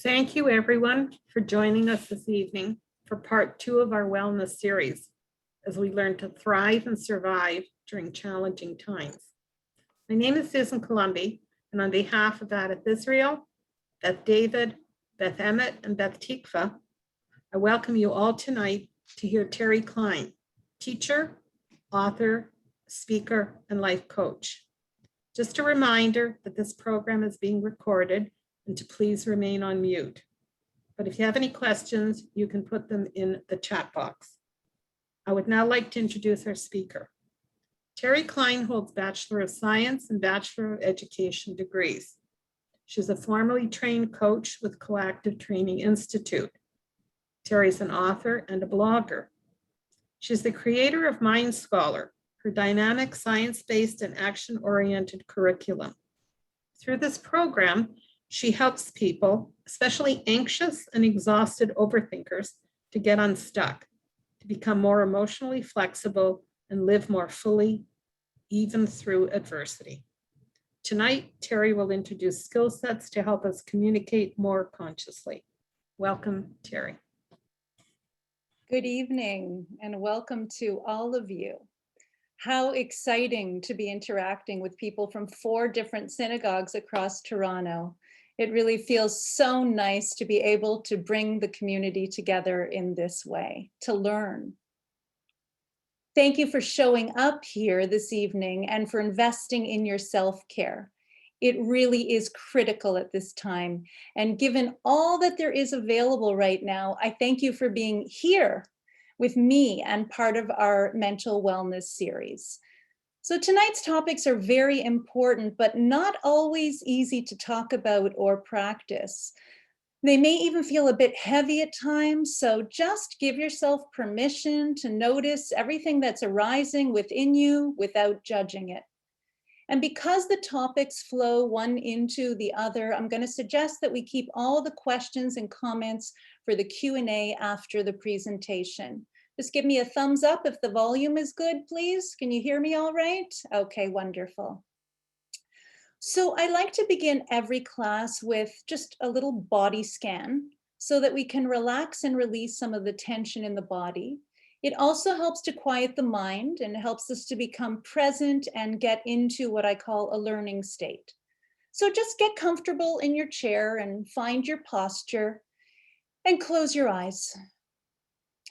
Thank you, everyone, for joining us this evening for part 2 of our wellness series as we learn to thrive and survive during challenging times. My name is Susan Columbi, and on behalf of Adith Israel, Beth David, Beth Emmett, and Beth Tikva, I welcome you all tonight to hear Terry Klein, teacher, author, speaker, and life coach. Just a reminder that this program is being recorded and to please remain on mute. But if you have any questions, you can put them in the chat box. I would now like to introduce our speaker. Terry Klein holds Bachelor of Science and Bachelor of Education degrees. She's a formally trained coach with Coactive Training Institute. Terry's an author and a blogger. She's the creator of Mind Scholar, her dynamic science-based and action-oriented curriculum. Through this program, she helps people, especially anxious and exhausted overthinkers, to get unstuck, to become more emotionally flexible and live more fully, even through adversity. Tonight, Terry will introduce skill sets to help us communicate more consciously. Welcome, Terry. Good evening and welcome to all of you. How exciting to be interacting with people from 4 different synagogues across Toronto. It really feels so nice to be able to bring the community together in this way, to learn. Thank you for showing up here this evening and for investing in your self-care. It really is critical at this time. And given all that there is available right now, I thank you for being here with me and part of our mental wellness series. So tonight's topics are very important, but not always easy to talk about or practice. They may even feel a bit heavy at times, so just give yourself permission to notice everything that's arising within you without judging it. And because the topics flow one into the other, I'm going to suggest that we keep all the questions and comments for the Q&A after the presentation. Just give me a thumbs up if the volume is good, please. Can you hear me all right? Okay, wonderful. So I like to begin every class with just a little body scan so that we can relax and release some of the tension in the body. It also helps to quiet the mind and helps us to become present and get into what I call a learning state. So just get comfortable in your chair and find your posture and close your eyes.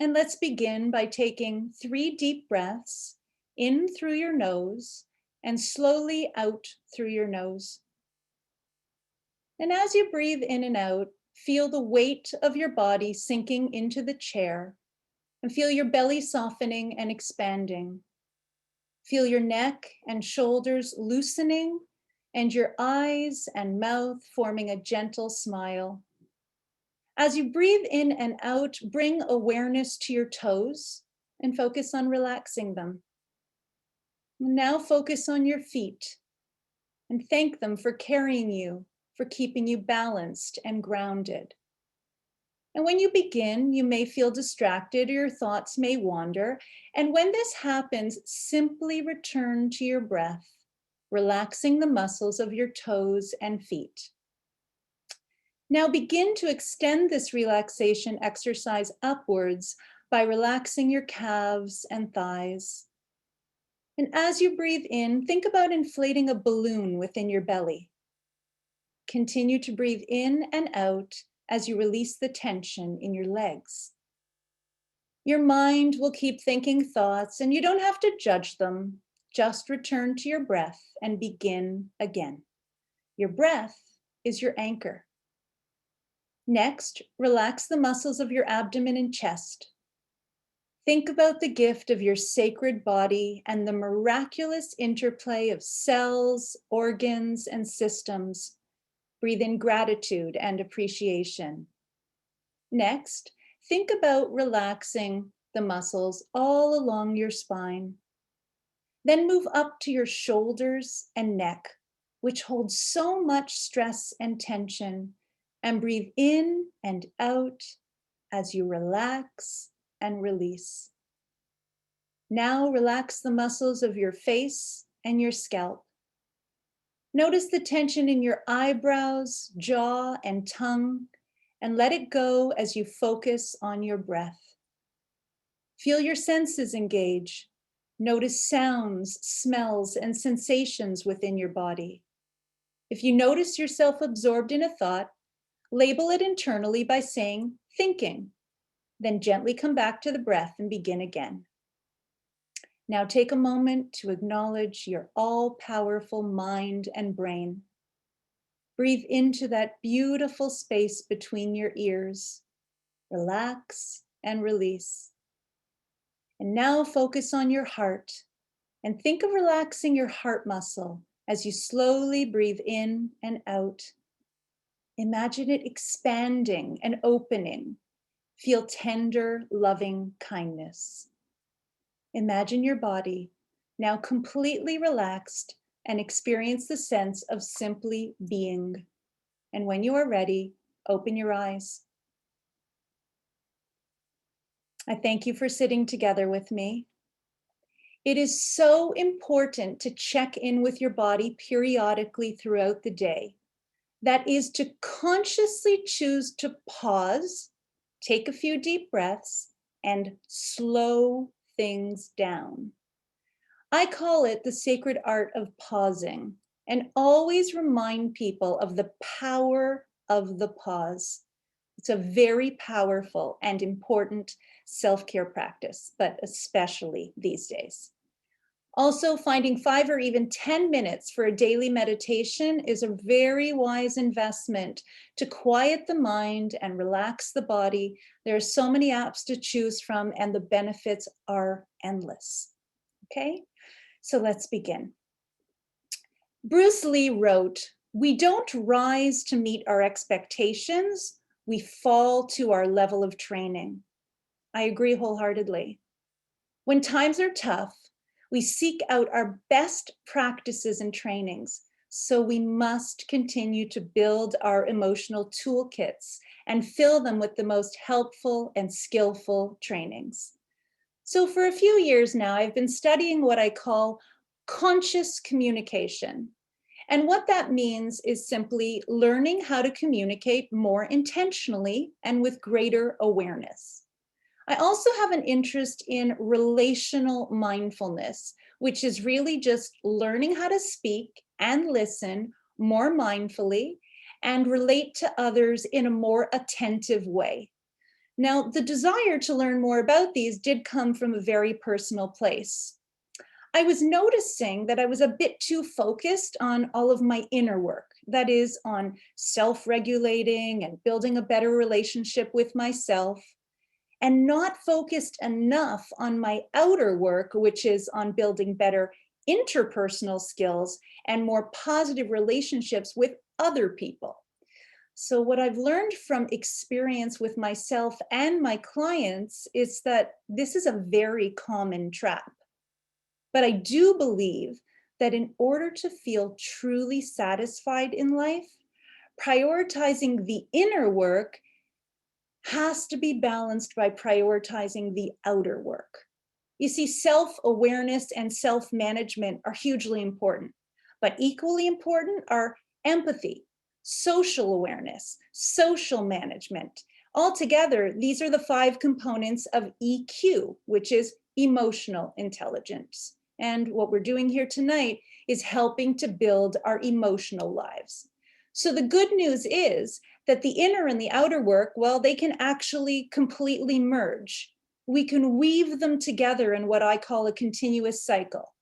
And let's begin by taking 3 deep breaths in through your nose and slowly out through your nose. And as you breathe in and out, feel the weight of your body sinking into the chair and feel your belly softening and expanding. Feel your neck and shoulders loosening and your eyes and mouth forming a gentle smile. As you breathe in and out, bring awareness to your toes and focus on relaxing them. Now focus on your feet and thank them for carrying you, for keeping you balanced and grounded. And when you begin, you may feel distracted or your thoughts may wander. And when this happens, simply return to your breath, relaxing the muscles of your toes and feet. Now begin to extend this relaxation exercise upwards by relaxing your calves and thighs. And as you breathe in, think about inflating a balloon within your belly. Continue to breathe in and out as you release the tension in your legs. Your mind will keep thinking thoughts and you don't have to judge them. Just return to your breath and begin again. Your breath is your anchor. Next, relax the muscles of your abdomen and chest. Think about the gift of your sacred body and the miraculous interplay of cells, organs, and systems. Breathe in gratitude and appreciation. Next, think about relaxing the muscles all along your spine. Then move up to your shoulders and neck, which hold so much stress and tension, and breathe in and out as you relax and release. Now relax the muscles of your face and your scalp. Notice the tension in your eyebrows, jaw, and tongue, and let it go as you focus on your breath. Feel your senses engage. Notice sounds, smells, and sensations within your body. If you notice yourself absorbed in a thought, label it internally by saying thinking, then gently come back to the breath and begin again. Now take a moment to acknowledge your all-powerful mind and brain. Breathe into that beautiful space between your ears. Relax and release. And now focus on your heart and think of relaxing your heart muscle as you slowly breathe in and out. Imagine it expanding and opening. Feel tender, loving kindness. Imagine your body now completely relaxed and experience the sense of simply being. And when you are ready, open your eyes. I thank you for sitting together with me. It is so important to check in with your body periodically throughout the day. That is to consciously choose to pause, take a few deep breaths, and slow things down. I call it the sacred art of pausing, and always remind people of the power of the pause. It's a very powerful and important self-care practice, but especially these days. Also, finding 5 or even 10 minutes for a daily meditation is a very wise investment to quiet the mind and relax the body. There are so many apps to choose from, and the benefits are endless. Okay, so let's begin. Bruce Lee wrote, "We don't rise to meet our expectations, we fall to our level of training." I agree wholeheartedly. When times are tough, we seek out our best practices and trainings, so we must continue to build our emotional toolkits and fill them with the most helpful and skillful trainings. So for a few years now, I've been studying what I call conscious communication. And what that means is simply learning how to communicate more intentionally and with greater awareness. I also have an interest in relational mindfulness, which is really just learning how to speak and listen more mindfully and relate to others in a more attentive way. Now, the desire to learn more about these did come from a very personal place. I was noticing that I was a bit too focused on all of my inner work, that is, on self-regulating and building a better relationship with myself, and not focused enough on my outer work, which is on building better interpersonal skills and more positive relationships with other people. So what I've learned from experience with myself and my clients is that this is a very common trap. But I do believe that in order to feel truly satisfied in life, prioritizing the inner work has to be balanced by prioritizing the outer work. You see, self-awareness and self-management are hugely important, but equally important are empathy, social awareness, social management. Altogether, these are the 5 components of EQ, which is emotional intelligence. And what we're doing here tonight is helping to build our emotional lives. So the good news is that the inner and the outer work, well, they can actually completely merge. We can weave them together in what I call a continuous cycle.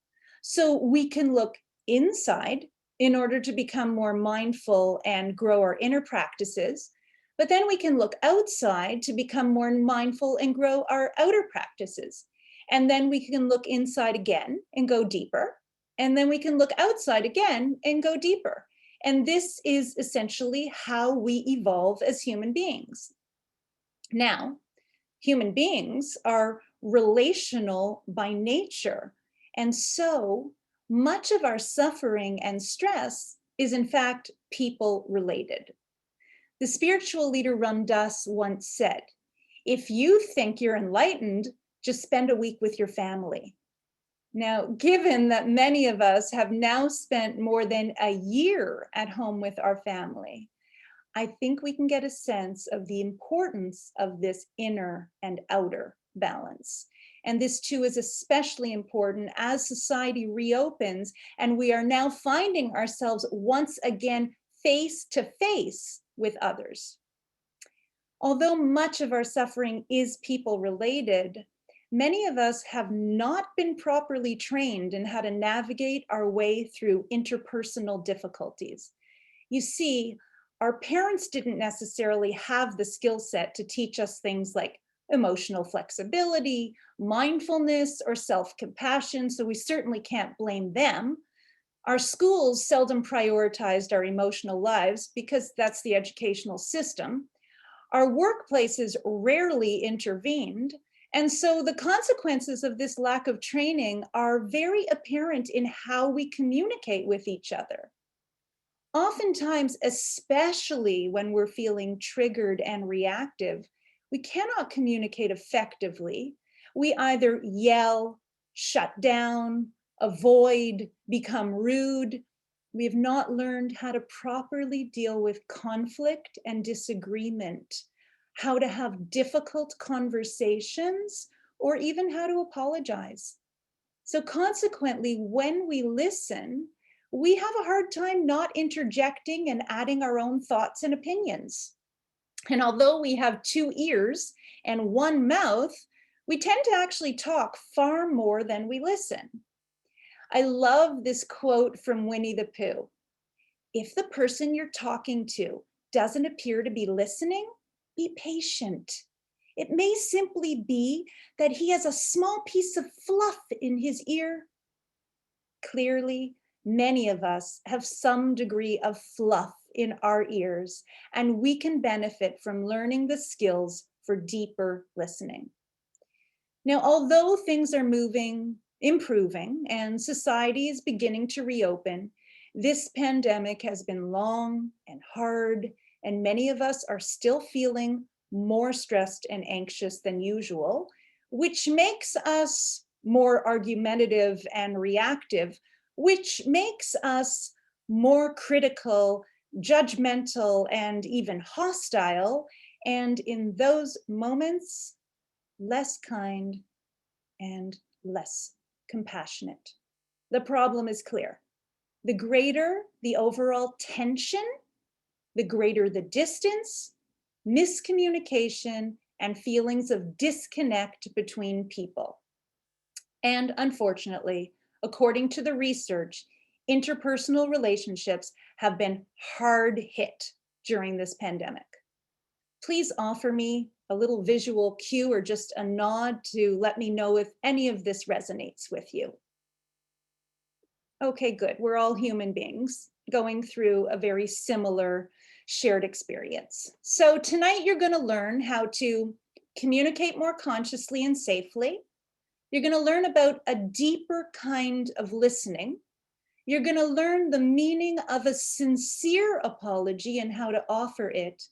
So we can look inside in order to become more mindful and grow our inner practices, but then we can look outside to become more mindful and grow our outer practices. And then we can look inside again and go deeper. And then we can look outside again and go deeper. And this is essentially how we evolve as human beings. Now, human beings are relational by nature. And so much of our suffering and stress is in fact people related. The spiritual leader Ram Dass once said, "If you think you're enlightened, just spend a week with your family." Now, given that many of us have now spent more than a year at home with our family, I think we can get a sense of the importance of this inner and outer balance. And this too is especially important as society reopens and we are now finding ourselves once again face to face with others. Although much of our suffering is people related, many of us have not been properly trained in how to navigate our way through interpersonal difficulties. You see, our parents didn't necessarily have the skill set to teach us things like emotional flexibility, mindfulness, or self-compassion, so we certainly can't blame them. Our schools seldom prioritized our emotional lives because that's the educational system. Our workplaces rarely intervened, and so the consequences of this lack of training are very apparent in how we communicate with each other. Oftentimes, especially when we're feeling triggered and reactive, we cannot communicate effectively. We either yell, shut down, avoid, become rude. We have not learned how to properly deal with conflict and disagreement, how to have difficult conversations, or even how to apologize. So consequently, when we listen, we have a hard time not interjecting and adding our own thoughts and opinions. And although we have two ears and one mouth, we tend to actually talk far more than we listen. I love this quote from Winnie the Pooh. If the person you're talking to doesn't appear to be listening, be patient. It may simply be that he has a small piece of fluff in his ear. Clearly, many of us have some degree of fluff in our ears, and we can benefit from learning the skills for deeper listening. Now, although things are improving, and society is beginning to reopen, this pandemic has been long and hard, and many of us are still feeling more stressed and anxious than usual, which makes us more argumentative and reactive, which makes us more critical, judgmental, and even hostile. And in those moments, less kind and less compassionate. The problem is clear. The greater the overall tension, the greater the distance, miscommunication, and feelings of disconnect between people. And unfortunately, according to the research, interpersonal relationships have been hard hit during this pandemic. Please offer me a little visual cue or just a nod to let me know if any of this resonates with you. Okay, good. We're all human beings going through a very similar shared experience. So tonight you're going to learn how to communicate more consciously and safely. You're going to learn about a deeper kind of listening. You're going to learn the meaning of a sincere apology and how to offer it.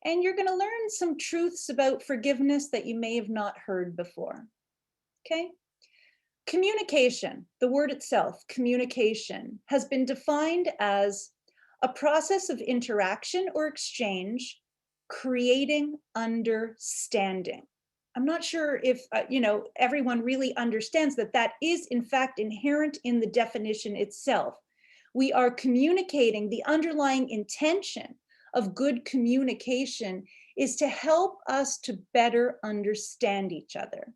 And you're going to learn some truths about forgiveness that you may have not heard before. Okay? Communication, the word itself, communication, has been defined as a process of interaction or exchange, creating understanding. I'm not sure if everyone really understands that that is in fact inherent in the definition itself. We are communicating. The underlying intention of good communication is to help us to better understand each other.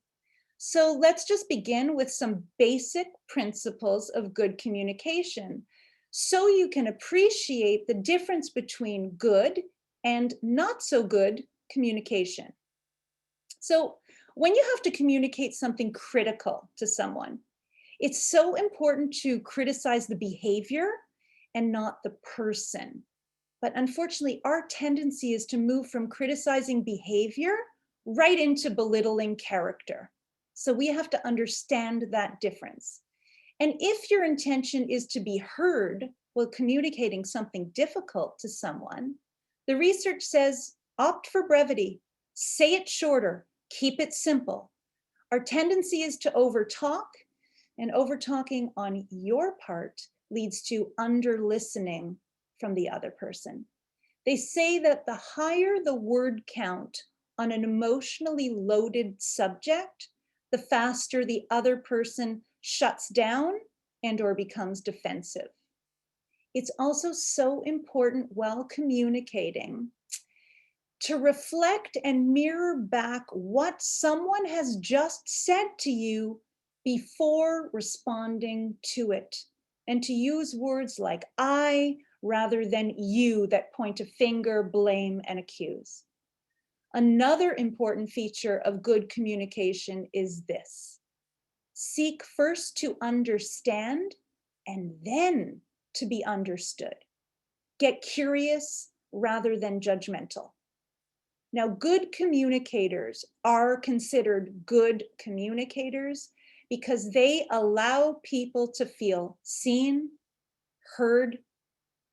So let's just begin with some basic principles of good communication so you can appreciate the difference between good and not so good communication. So when you have to communicate something critical to someone, it's so important to criticize the behavior and not the person. But unfortunately, our tendency is to move from criticizing behavior right into belittling character. So we have to understand that difference. And if your intention is to be heard while communicating something difficult to someone, the research says opt for brevity, say it shorter, keep it simple. Our tendency is to overtalk, and overtalking on your part leads to under listening from the other person. They say that the higher the word count on an emotionally loaded subject, the faster the other person shuts down and or becomes defensive. It's also so important while communicating to reflect and mirror back what someone has just said to you before responding to it, and to use words like I rather than you that point a finger, blame, and accuse. Another important feature of good communication is this: seek first to understand and then to be understood. Get curious rather than judgmental. Now, good communicators are considered good communicators because they allow people to feel seen, heard,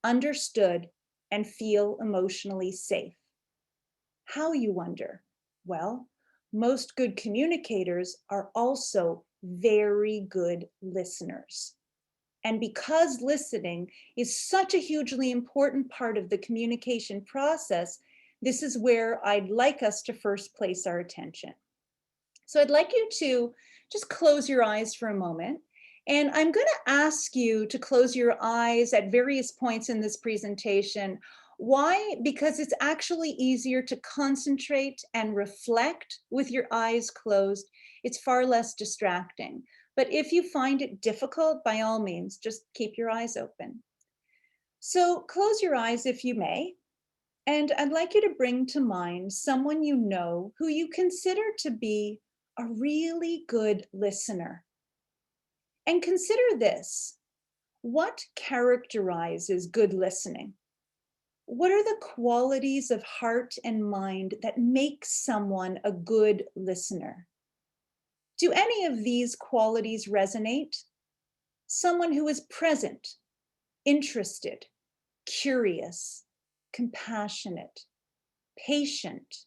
understood, and feel emotionally safe. How, you wonder? Well, most good communicators are also very good listeners. And because listening is such a hugely important part of the communication process, this is where I'd like us to first place our attention. So I'd like you to just close your eyes for a moment. And I'm going to ask you to close your eyes at various points in this presentation. Why? Because it's actually easier to concentrate and reflect with your eyes closed. It's far less distracting. But if you find it difficult, by all means, just keep your eyes open. So close your eyes if you may. And I'd like you to bring to mind someone you know who you consider to be a really good listener. And consider this: what characterizes good listening? What are the qualities of heart and mind that make someone a good listener? Do any of these qualities resonate? Someone who is present, interested, curious, compassionate, patient,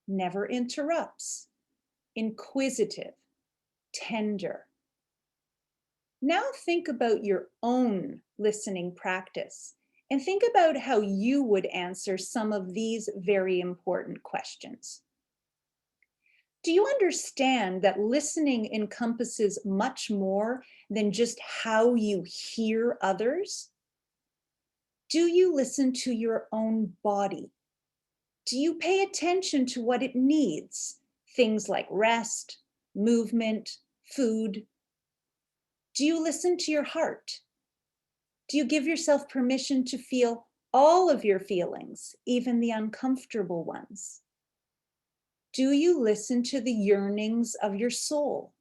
never interrupts, inquisitive, tender. Now think about your own listening practice and think about how you would answer some of these very important questions. Do you understand that listening encompasses much more than just how you hear others? Do you listen to your own body? Do you pay attention to what it needs? Things like rest, movement, food. Do you listen to your heart? Do you give yourself permission to feel all of your feelings, even the uncomfortable ones? Do you listen to the yearnings of your soul?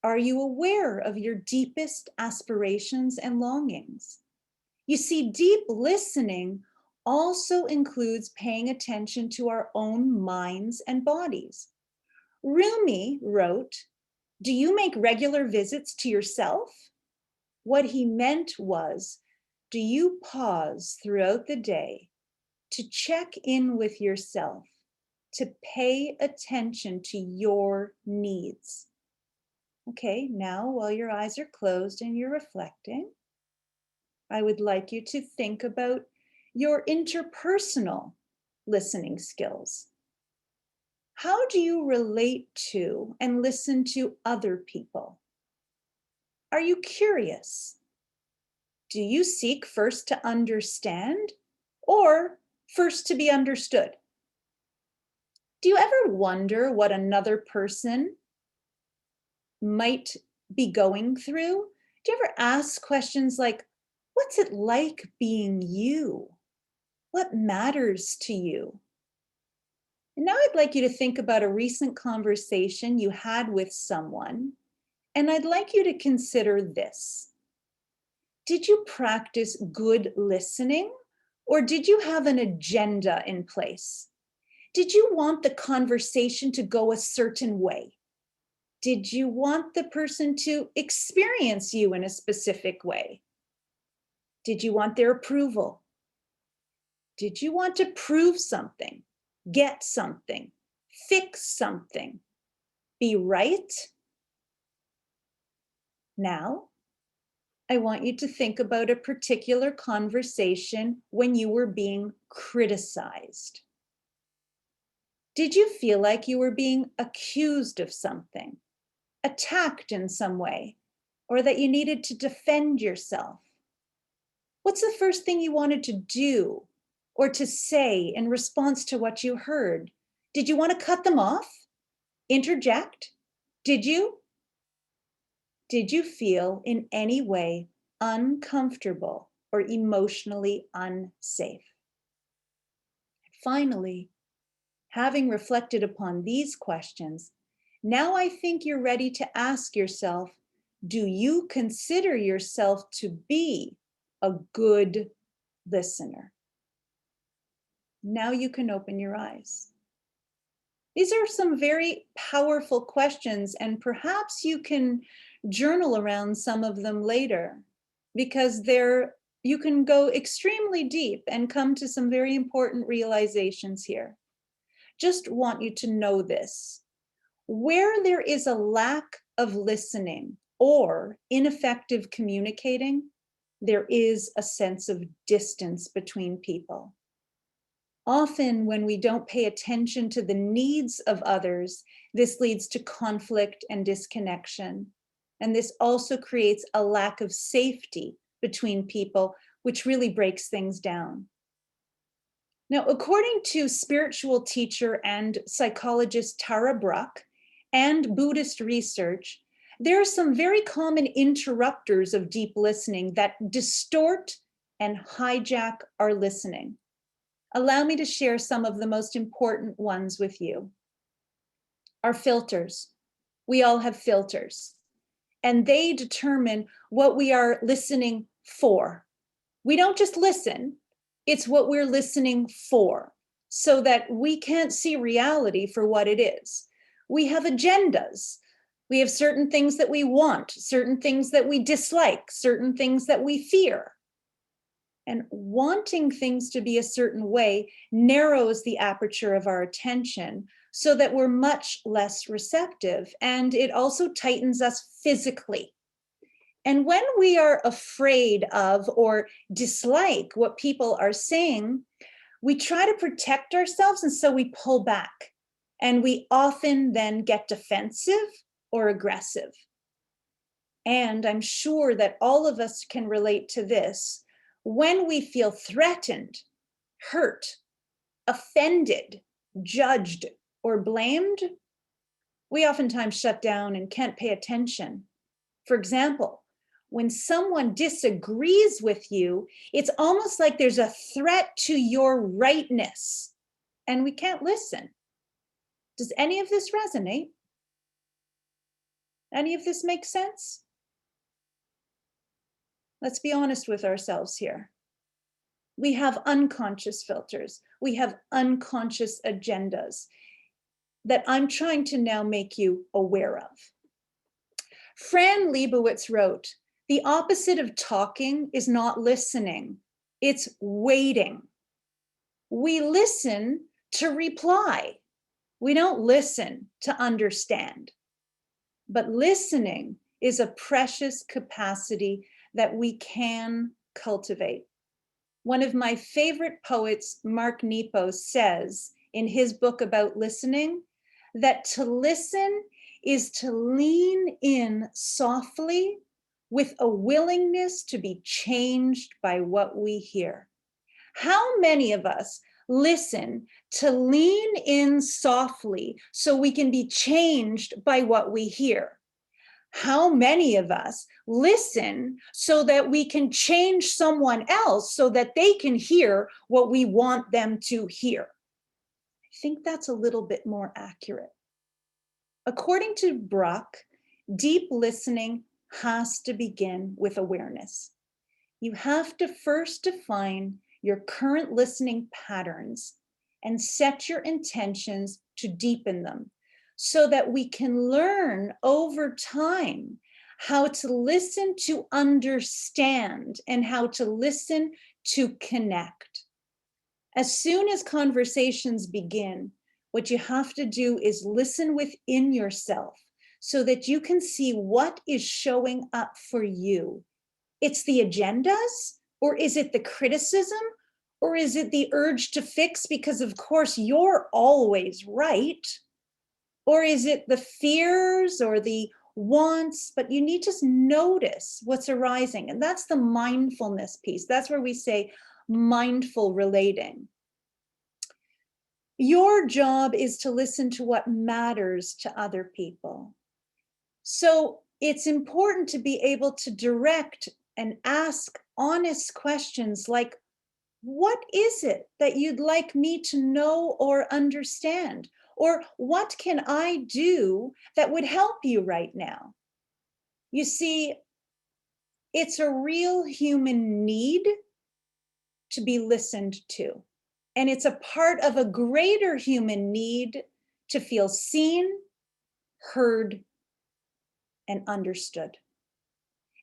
Are you aware of your deepest aspirations and longings? You see, deep listening also includes paying attention to our own minds and bodies. Rumi wrote, "Do you make regular visits to yourself?" What he meant was, do you pause throughout the day to check in with yourself, to pay attention to your needs? Okay, now while your eyes are closed and you're reflecting, I would like you to think about your interpersonal listening skills. How do you relate to and listen to other people? Are you curious? Do you seek first to understand or first to be understood? Do you ever wonder what another person might be going through? Do you ever ask questions like, what's it like being you? What matters to you? And now I'd like you to think about a recent conversation you had with someone, and I'd like you to consider this. Did you practice good listening, or did you have an agenda in place? Did you want the conversation to go a certain way? Did you want the person to experience you in a specific way? Did you want their approval? Did you want to prove something, get something, fix something, be right? Now, I want you to think about a particular conversation when you were being criticized. Did you feel like you were being accused of something, attacked in some way, or that you needed to defend yourself? What's the first thing you wanted to do or to say in response to what you heard? Did you want to cut them off? Interject? Did you? Did you feel in any way uncomfortable or emotionally unsafe? Finally, having reflected upon these questions, now I think you're ready to ask yourself, do you consider yourself to be a good listener? Now you can open your eyes. These are some very powerful questions, and perhaps you can journal around some of them later, because you can go extremely deep and come to some very important realizations here. Just want you to know this. Where there is a lack of listening or ineffective communicating, there is a sense of distance between people. Often, when we don't pay attention to the needs of others, this leads to conflict and disconnection. And this also creates a lack of safety between people, which really breaks things down. Now, according to spiritual teacher and psychologist Tara Brach and Buddhist research, there are some very common interrupters of deep listening that distort and hijack our listening. Allow me to share some of the most important ones with you. Our filters. We all have filters, and they determine what we are listening for. We don't just listen, it's what we're listening for, so that we can't see reality for what it is. We have agendas. We have certain things that we want, certain things that we dislike, certain things that we fear. And wanting things to be a certain way narrows the aperture of our attention so that we're much less receptive. And it also tightens us physically. And when we are afraid of or dislike what people are saying, we try to protect ourselves, and so we pull back. And we often then get defensive or aggressive. And I'm sure that all of us can relate to this. When we feel threatened, hurt, offended, judged, or blamed, we oftentimes shut down and can't pay attention. For example, when someone disagrees with you, it's almost like there's a threat to your rightness, and we can't listen. Does any of this resonate? Any of this make sense? Let's be honest with ourselves here. We have unconscious filters. We have unconscious agendas that I'm trying to now make you aware of. Fran Lebowitz wrote, "The opposite of talking is not listening, it's waiting." We listen to reply. We don't listen to understand. But listening is a precious capacity that we can cultivate. One of my favorite poets, Mark Nepo, says in his book about listening that to listen is to lean in softly with a willingness to be changed by what we hear. How many of us listen to lean in softly so we can be changed by what we hear? How many of us listen so that we can change someone else so that they can hear what we want them to hear? I think that's a little bit more accurate. According to Brach, deep listening has to begin with awareness. You have to first define your current listening patterns and set your intentions to deepen them, so that we can learn over time how to listen to understand and how to listen to connect. As soon as conversations begin, what you have to do is listen within yourself so that you can see what is showing up for you it's the agendas? Or is it the criticism? Or is it the urge to fix because, of course, you're always right? Or is it the fears or the wants? But you need to notice what's arising. And that's the mindfulness piece. That's where we say mindful relating. Your job is to listen to what matters to other people. So it's important to be able to direct and ask honest questions like, what is it that you'd like me to know or understand? Or what can I do that would help you right now? You see, it's a real human need to be listened to. And it's a part of a greater human need to feel seen, heard, and understood.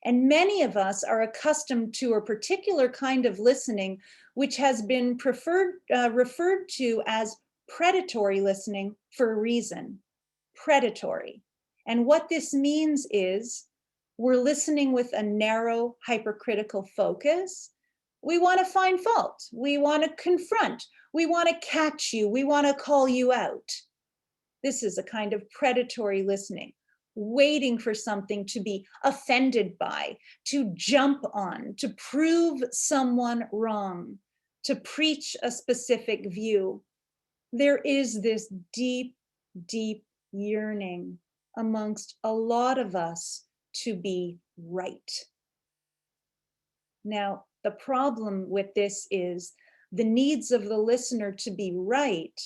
And many of us are accustomed to a particular kind of listening, which has been referred to as predatory listening for a reason. Predatory. And what this means is we're listening with a narrow, hypercritical focus. We want to find fault. We want to confront. We want to catch you. We want to call you out. This is a kind of predatory listening, waiting for something to be offended by, to jump on, to prove someone wrong, to preach a specific view. There is this deep, deep yearning amongst a lot of us to be right. Now, the problem with this is the needs of the listener to be right,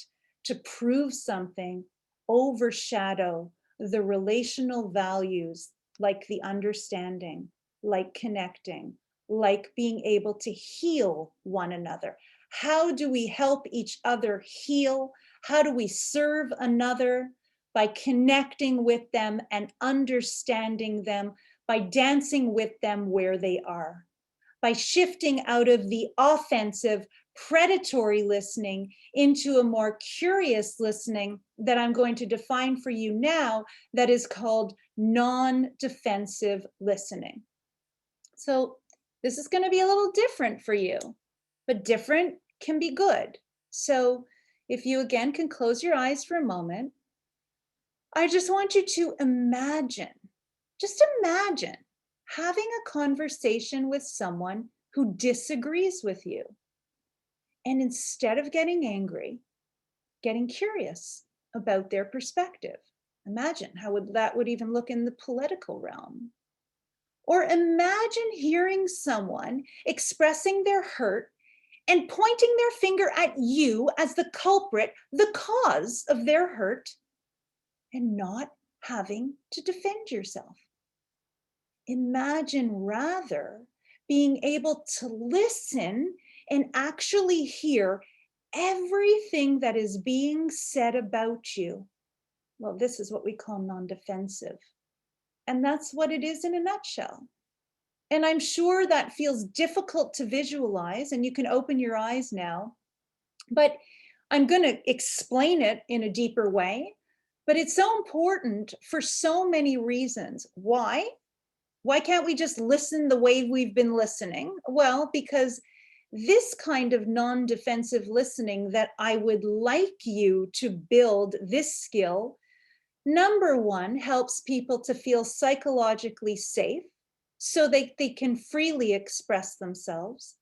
to prove something, overshadow the relational values like the understanding, like connecting, like being able to heal one another. How do we help each other heal? How do we serve another? By connecting with them and understanding them, by dancing with them where they are, by shifting out of the offensive, predatory listening into a more curious listening that I'm going to define for you now, that is called non-defensive listening. So this is going to be a little different for you, but different can be good. So if you again can close your eyes for a moment, I just want you to imagine, just imagine having a conversation with someone who disagrees with you. And instead of getting angry, getting curious about their perspective. Imagine how that would even look in the political realm. Or imagine hearing someone expressing their hurt and pointing their finger at you as the culprit, the cause of their hurt, and not having to defend yourself. Imagine rather being able to listen and actually hear everything that is being said about you. Well, this is what we call non-defensive. And that's what it is in a nutshell. And I'm sure that feels difficult to visualize, and you can open your eyes now, but I'm going to explain it in a deeper way. But it's so important for so many reasons. Why? Why can't we just listen the way we've been listening? Well, because this kind of non-defensive listening that I would like you to build, this skill, number one, helps people to feel psychologically safe so they can freely express themselves.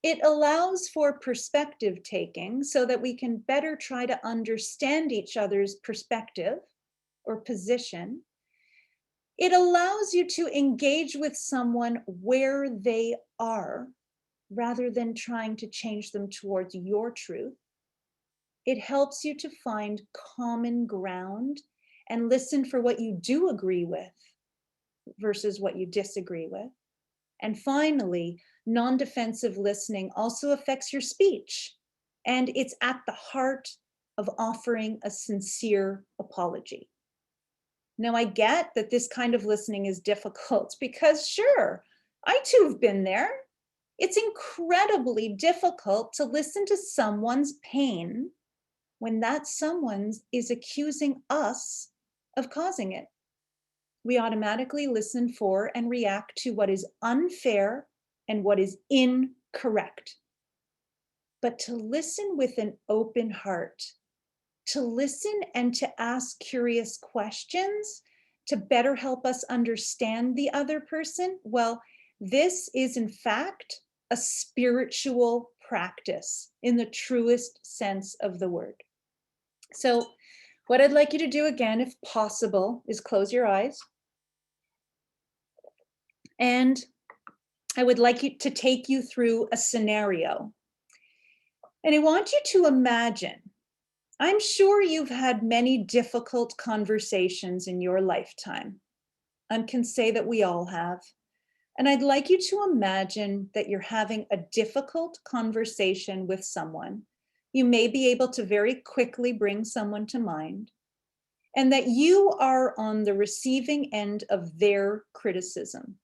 It allows for perspective taking so that we can better try to understand each other's perspective or position. It allows you to engage with someone where they are rather than trying to change them towards your truth. It helps you to find common ground and listen for what you do agree with versus what you disagree with. And finally, non-defensive listening also affects your speech, and it's at the heart of offering a sincere apology. Now, I get that this kind of listening is difficult because, sure, I too have been there. It's incredibly difficult to listen to someone's pain when that someone is accusing us of causing it. We automatically listen for and react to what is unfair and what is incorrect. But to listen with an open heart, to listen and to ask curious questions to better help us understand the other person, well, this is in fact a spiritual practice in the truest sense of the word. So, what I'd like you to do again, if possible, is close your eyes. And I would like you to take you through a scenario. And I want you to imagine, I'm sure you've had many difficult conversations in your lifetime. I can say that we all have. And I'd like you to imagine that you're having a difficult conversation with someone. You may be able to very quickly bring someone to mind, and that you are on the receiving end of their criticism.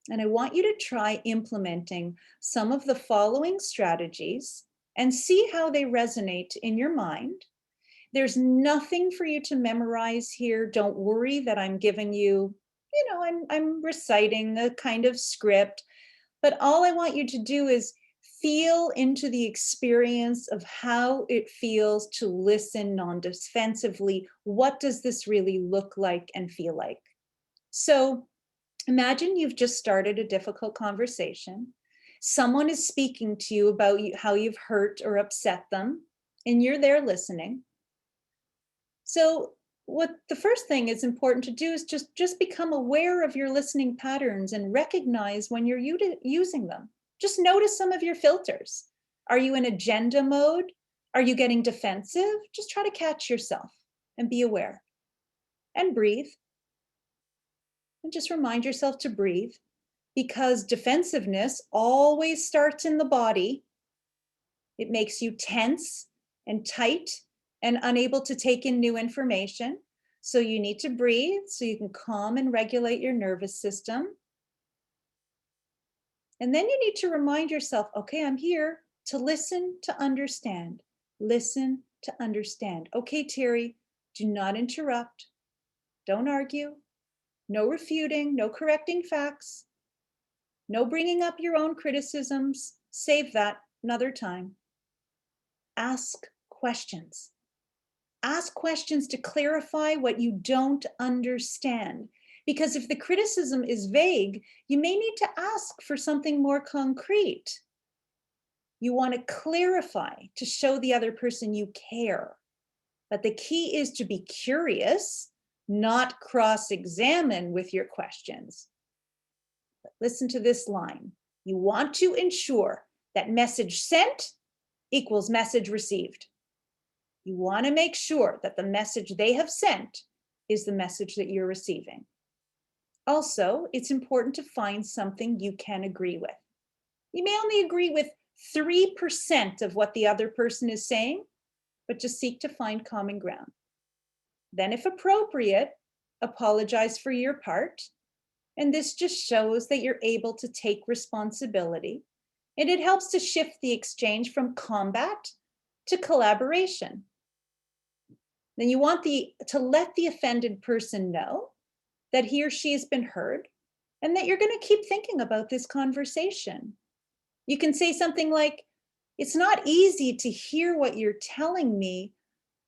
And I want you to try implementing some of the following strategies and see how they resonate in your mind. There's nothing for you to memorize here. Don't worry that I'm giving you, I'm reciting a kind of script, but all I want you to do is feel into the experience of how it feels to listen non-defensively. What does this really look like and feel like? So imagine you've just started a difficult conversation. Someone is speaking to you about how you've hurt or upset them, and you're there listening. So what the first thing is important to do is just become aware of your listening patterns and recognize when you're using them. Just notice some of your filters. Are you in agenda mode? Are you getting defensive? Just try to catch yourself and be aware. And breathe. And just remind yourself to breathe, because defensiveness always starts in the body. It makes you tense and tight and unable to take in new information. So you need to breathe so you can calm and regulate your nervous system. And then you need to remind yourself, okay, I'm here to listen, to understand. Listen to understand. Okay, Terry, do not interrupt. Don't argue. No refuting, no correcting facts. No bringing up your own criticisms. Save that another time. Ask questions. Ask questions to clarify what you don't understand. Because if the criticism is vague, you may need to ask for something more concrete. You want to clarify to show the other person you care. But the key is to be curious, not cross-examine with your questions. But listen to this line. You want to ensure that message sent equals message received. You want to make sure that the message they have sent is the message that you're receiving. Also, it's important to find something you can agree with. You may only agree with 3% of what the other person is saying, but just seek to find common ground. Then, if appropriate, apologize for your part. And this just shows that you're able to take responsibility. And it helps to shift the exchange from combat to collaboration. Then you want to let the offended person know that he or she has been heard and that you're going to keep thinking about this conversation. You can say something like, it's not easy to hear what you're telling me,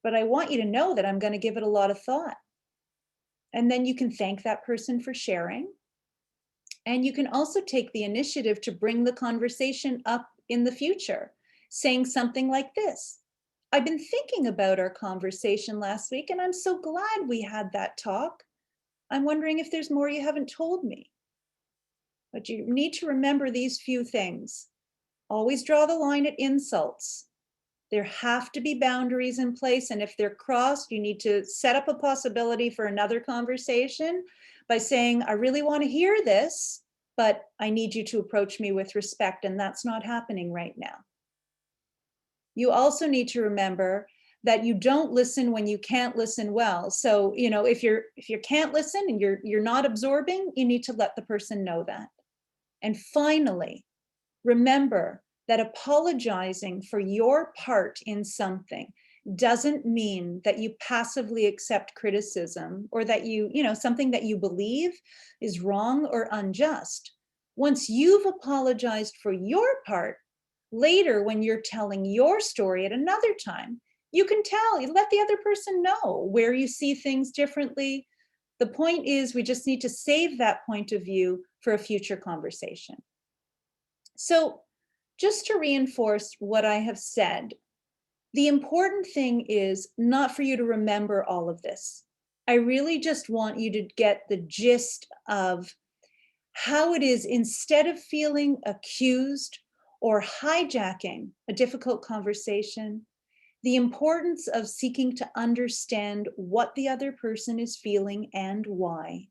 but I want you to know that I'm going to give it a lot of thought. And then you can thank that person for sharing. And you can also take the initiative to bring the conversation up in the future, saying something like this. I've been thinking about our conversation last week, and I'm so glad we had that talk. I'm wondering if there's more you haven't told me. But you need to remember these few things. Always draw the line at insults. There have to be boundaries in place, and if they're crossed, you need to set up a possibility for another conversation by saying, I really want to hear this, but I need you to approach me with respect, and that's not happening right now. You also need to remember that you don't listen when you can't listen well. So, if you can't listen and you're not absorbing, you need to let the person know that. And finally, remember that apologizing for your part in something doesn't mean that you passively accept criticism or that something that you believe is wrong or unjust. Once you've apologized for your part, later when you're telling your story at another time, you let the other person know where you see things differently. The point is, we just need to save that point of view for a future conversation. So, just to reinforce what I have said, the important thing is not for you to remember all of this. I really just want you to get the gist of how it is, instead of feeling accused or hijacking a difficult conversation, the importance of seeking to understand what the other person is feeling and why.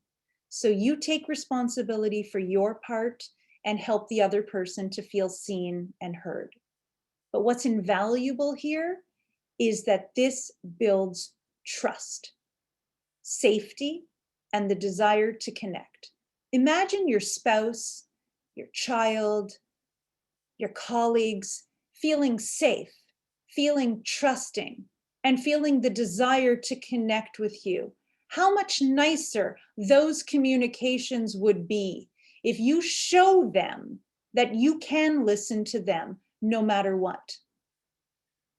So you take responsibility for your part and help the other person to feel seen and heard. But what's invaluable here is that this builds trust, safety, and the desire to connect. Imagine your spouse, your child, your colleagues feeling safe, feeling trusting, and feeling the desire to connect with you. How much nicer those communications would be if you show them that you can listen to them no matter what.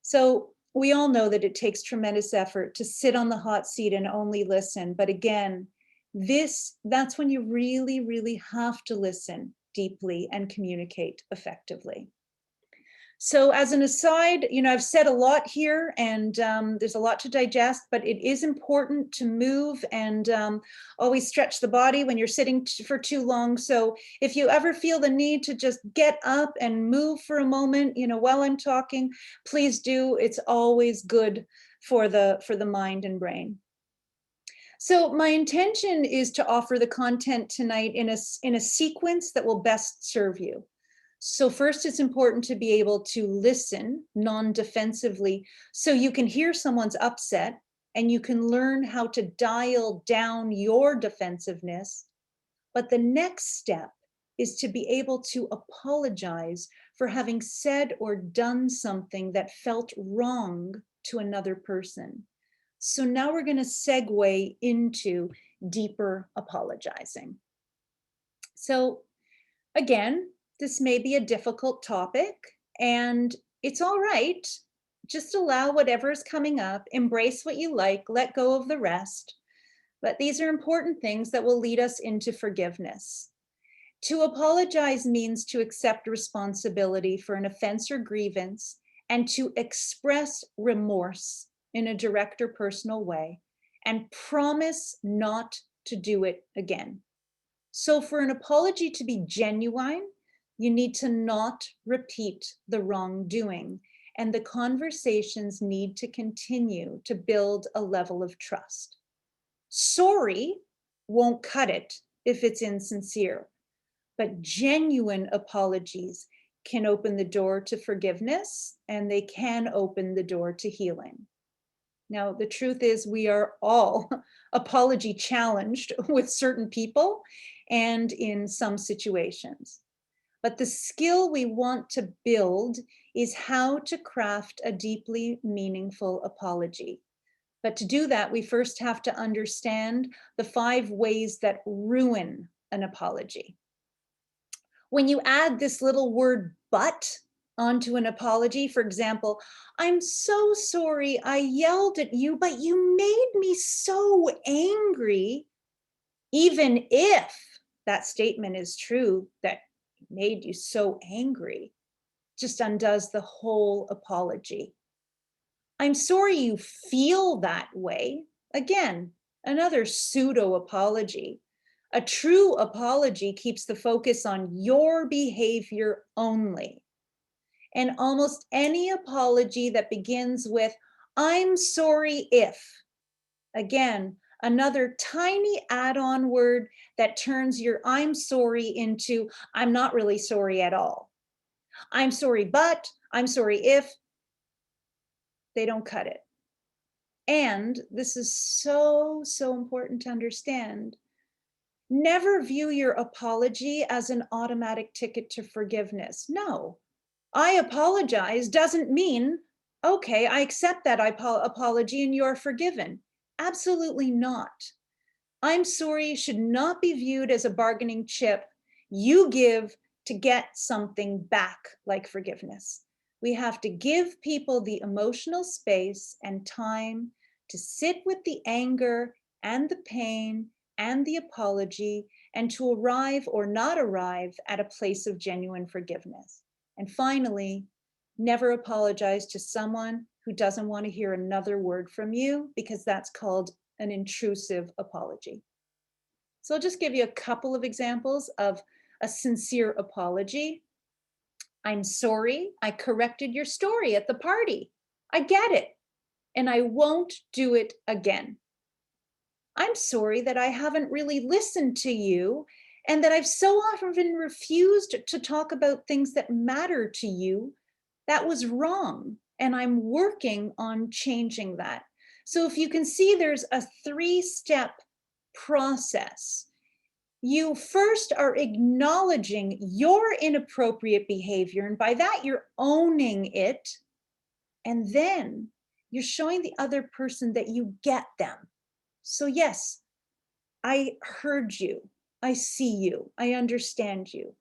So we all know that it takes tremendous effort to sit on the hot seat and only listen. But again, that's when you really, really have to listen deeply and communicate effectively. So as an aside, I've said a lot here, and there's a lot to digest, but it is important to move and always stretch the body when you're sitting for too long. So if you ever feel the need to just get up and move for a moment, while I'm talking, please do. It's always good for the mind and brain. So my intention is to offer the content tonight in a sequence that will best serve you. So first, it's important to be able to listen non-defensively so you can hear someone's upset and you can learn how to dial down your defensiveness. But the next step is to be able to apologize for having said or done something that felt wrong to another person. So now we're going to segue into deeper apologizing. So again, this may be a difficult topic, and it's all right. Just allow whatever is coming up, embrace what you like, let go of the rest. But these are important things that will lead us into forgiveness. To apologize means to accept responsibility for an offense or grievance and to express remorse in a direct or personal way and promise not to do it again. So for an apology to be genuine, you need to not repeat the wrongdoing, and the conversations need to continue to build a level of trust. Sorry won't cut it if it's insincere, but genuine apologies can open the door to forgiveness, and they can open the door to healing. Now, the truth is we are all apology challenged with certain people and in some situations. But the skill we want to build is how to craft a deeply meaningful apology. But to do that, we first have to understand the 5 ways that ruin an apology. When you add this little word "but" onto an apology, for example, "I'm so sorry I yelled at you, but you made me so angry," even if that statement is true, that made you so angry, just undoes the whole apology. "I'm sorry you feel that way." Again, another pseudo apology. A true apology keeps the focus on your behavior only. And almost any apology that begins with "I'm sorry if," again, another tiny add-on word that turns your "I'm sorry" into "I'm not really sorry at all." "I'm sorry, but," "I'm sorry if," they don't cut it. And this is so, so important to understand. Never view your apology as an automatic ticket to forgiveness. No, I apologize doesn't mean okay, I accept that apology and you're forgiven. Absolutely not. I'm sorry should not be viewed as a bargaining chip you give to get something back like forgiveness. We have to give people the emotional space and time to sit with the anger and the pain and the apology and to arrive or not arrive at a place of genuine forgiveness. And finally, never apologize to someone who doesn't want to hear another word from you, because that's called an intrusive apology. So I'll just give you a couple of examples of a sincere apology. I'm sorry, I corrected your story at the party. I get it, and I won't do it again. I'm sorry that I haven't really listened to you and that I've so often refused to talk about things that matter to you. That was wrong, and I'm working on changing that. So if you can see, there's a 3-step process. You first are acknowledging your inappropriate behavior, and by that, you're owning it. And then you're showing the other person that you get them. So, yes, I heard you, I see you, I understand you.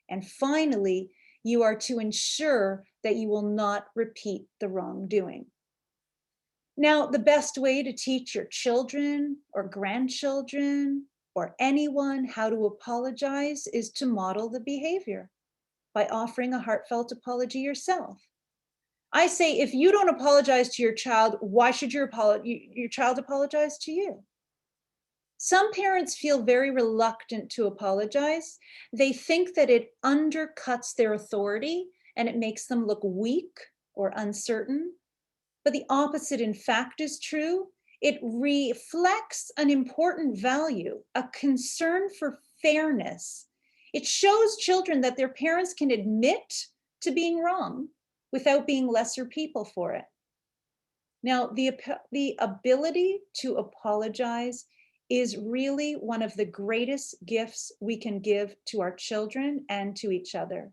And finally, you are to ensure that you will not repeat the wrongdoing. Now, the best way to teach your children or grandchildren or anyone how to apologize is to model the behavior by offering a heartfelt apology yourself. I say, if you don't apologize to your child, why should your child apologize to you? Some parents feel very reluctant to apologize. They think that it undercuts their authority and it makes them look weak or uncertain. But the opposite, in fact, is true. It reflects an important value, a concern for fairness. It shows children that their parents can admit to being wrong without being lesser people for it. Now, the ability to apologize is really one of the greatest gifts we can give to our children and to each other.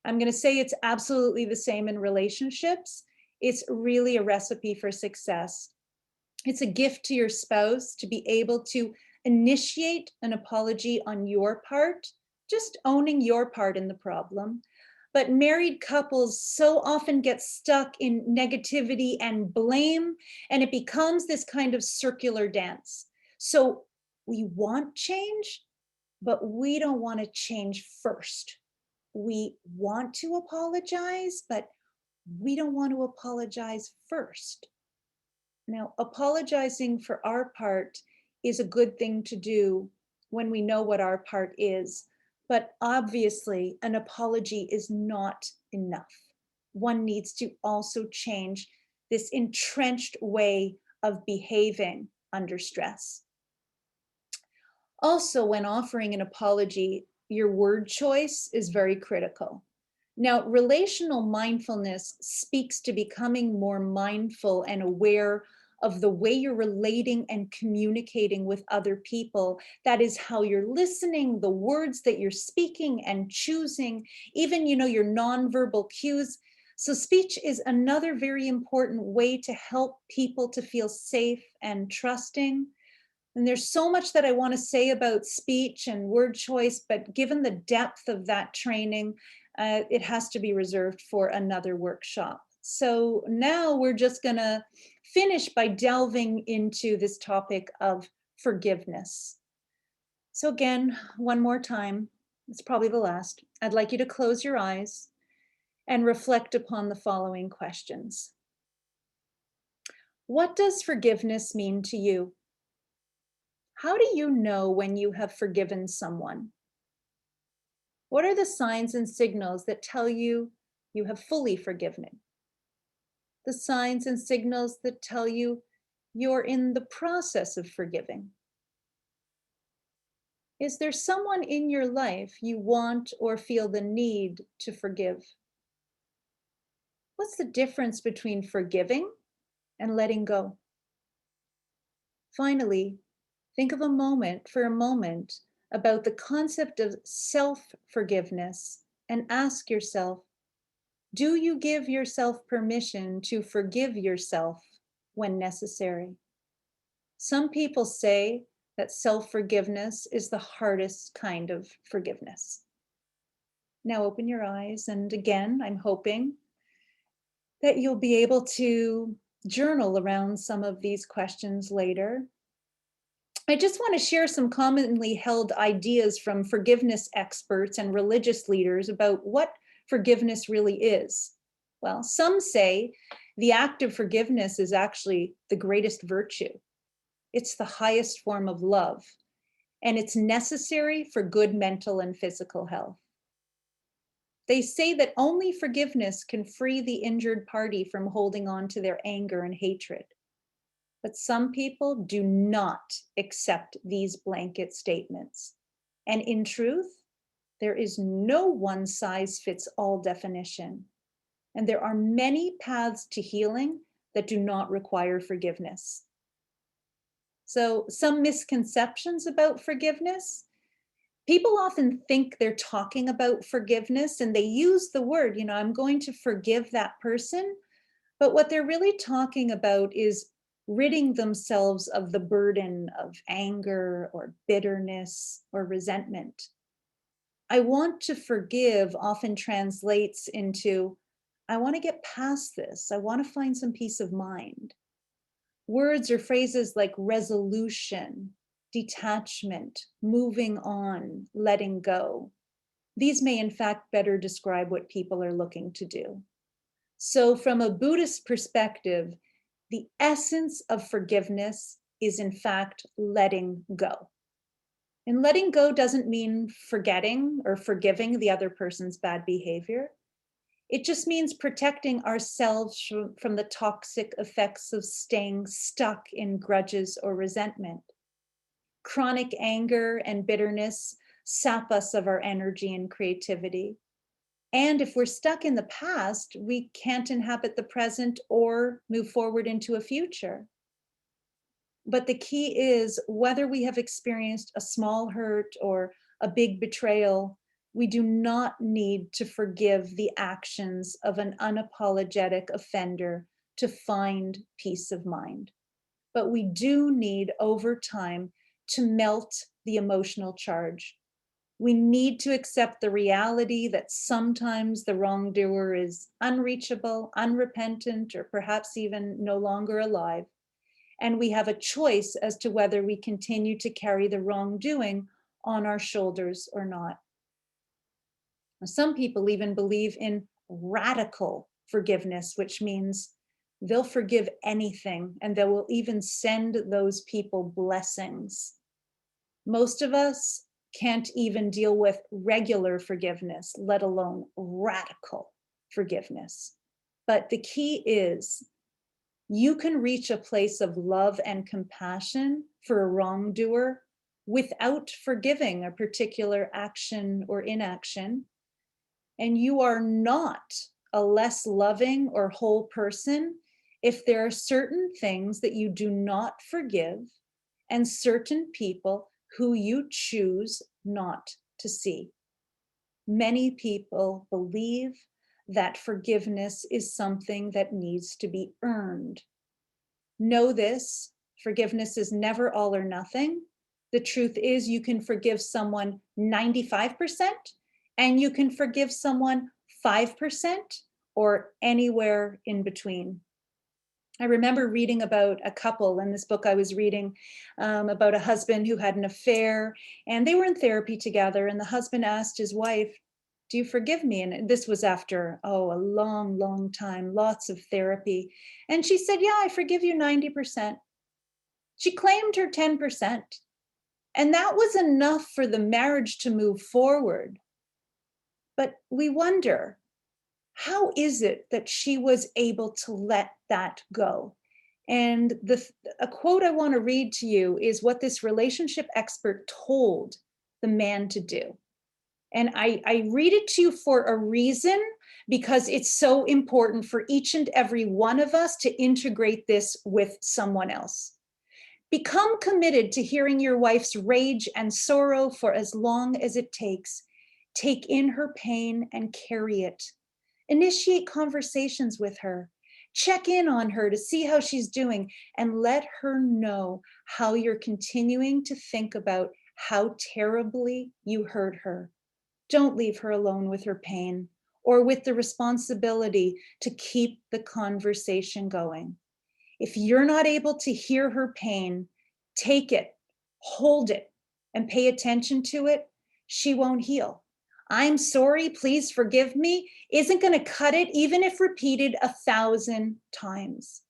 I'm going to say it's absolutely the same in relationships. It's really a recipe for success. It's a gift to your spouse to be able to initiate an apology on your part, just owning your part in the problem. But married couples so often get stuck in negativity and blame, and it becomes this kind of circular dance. So we want change, but we don't want to change first. We want to apologize, but we don't want to apologize first. Now, apologizing for our part is a good thing to do when we know what our part is, but obviously an apology is not enough. One needs to also change this entrenched way of behaving under stress. Also, when offering an apology, your word choice is very critical. Now, relational mindfulness speaks to becoming more mindful and aware of the way you're relating and communicating with other people. That is how you're listening, the words that you're speaking and choosing, even, your nonverbal cues. So speech is another very important way to help people to feel safe and trusting. And there's so much that I want to say about speech and word choice, but given the depth of that training, it has to be reserved for another workshop. So now we're just going to finish by delving into this topic of forgiveness. So again, one more time, it's probably the last. I'd like you to close your eyes and reflect upon the following questions. What does forgiveness mean to you? How do you know when you have forgiven someone? What are the signs and signals that tell you you have fully forgiven? The signs and signals that tell you you're in the process of forgiving? Is there someone in your life you want or feel the need to forgive? What's the difference between forgiving and letting go? Finally, think of for a moment, about the concept of self-forgiveness and ask yourself, Do you give yourself permission to forgive yourself when necessary? Some people say that self-forgiveness is the hardest kind of forgiveness. Now open your eyes, and again, I'm hoping that you'll be able to journal around some of these questions later. I just want to share some commonly held ideas from forgiveness experts and religious leaders about what forgiveness really is. Well, some say the act of forgiveness is actually the greatest virtue. It's the highest form of love, and it's necessary for good mental and physical health. They say that only forgiveness can free the injured party from holding on to their anger and hatred. But some people do not accept these blanket statements. And in truth, there is no one size fits all definition. And there are many paths to healing that do not require forgiveness. So, some misconceptions about forgiveness. People often think they're talking about forgiveness and they use the word, I'm going to forgive that person. But what they're really talking about is ridding themselves of the burden of anger or bitterness or resentment. I want to forgive often translates into, I want to get past this. I want to find some peace of mind. Words or phrases like resolution, detachment, moving on, letting go. These may in fact better describe what people are looking to do. So from a Buddhist perspective, the essence of forgiveness is in fact letting go. And letting go doesn't mean forgetting or forgiving the other person's bad behavior. It just means protecting ourselves from the toxic effects of staying stuck in grudges or resentment. Chronic anger and bitterness sap us of our energy and creativity. And if we're stuck in the past, we can't inhabit the present or move forward into a future. But the key is whether we have experienced a small hurt or a big betrayal, we do not need to forgive the actions of an unapologetic offender to find peace of mind. But we do need over time to melt the emotional charge. We need to accept the reality that sometimes the wrongdoer is unreachable, unrepentant, or perhaps even no longer alive. And we have a choice as to whether we continue to carry the wrongdoing on our shoulders or not. Some people even believe in radical forgiveness, which means they'll forgive anything and they will even send those people blessings. Most of us can't even deal with regular forgiveness, let alone radical forgiveness. But the key is you can reach a place of love and compassion for a wrongdoer without forgiving a particular action or inaction. And you are not a less loving or whole person if there are certain things that you do not forgive and certain people who you choose not to see. Many people believe that forgiveness is something that needs to be earned. Know this, forgiveness is never all or nothing. The truth is you can forgive someone 95% and you can forgive someone 5% or anywhere in between. I remember reading about a couple in this book I was reading about a husband who had an affair, and they were in therapy together, and the husband asked his wife, "Do you forgive me?" And this was after, a long, long time, lots of therapy. And she said, "Yeah, I forgive you 90%. She claimed her 10%. And that was enough for the marriage to move forward. But we wonder, how is it that she was able to let that go? And a quote I want to read to you is what this relationship expert told the man to do. And I read it to you for a reason, because it's so important for each and every one of us to integrate this with someone else. Become committed to hearing your wife's rage and sorrow for as long as it takes. Take in her pain and carry it. Initiate conversations with her. Check in on her to see how she's doing and let her know how you're continuing to think about how terribly you hurt her. Don't leave her alone with her pain or with the responsibility to keep the conversation going. If you're not able to hear her pain, take it, hold it, and pay attention to it. She won't heal. I'm sorry, please forgive me, isn't going to cut it, even if repeated 1,000 times.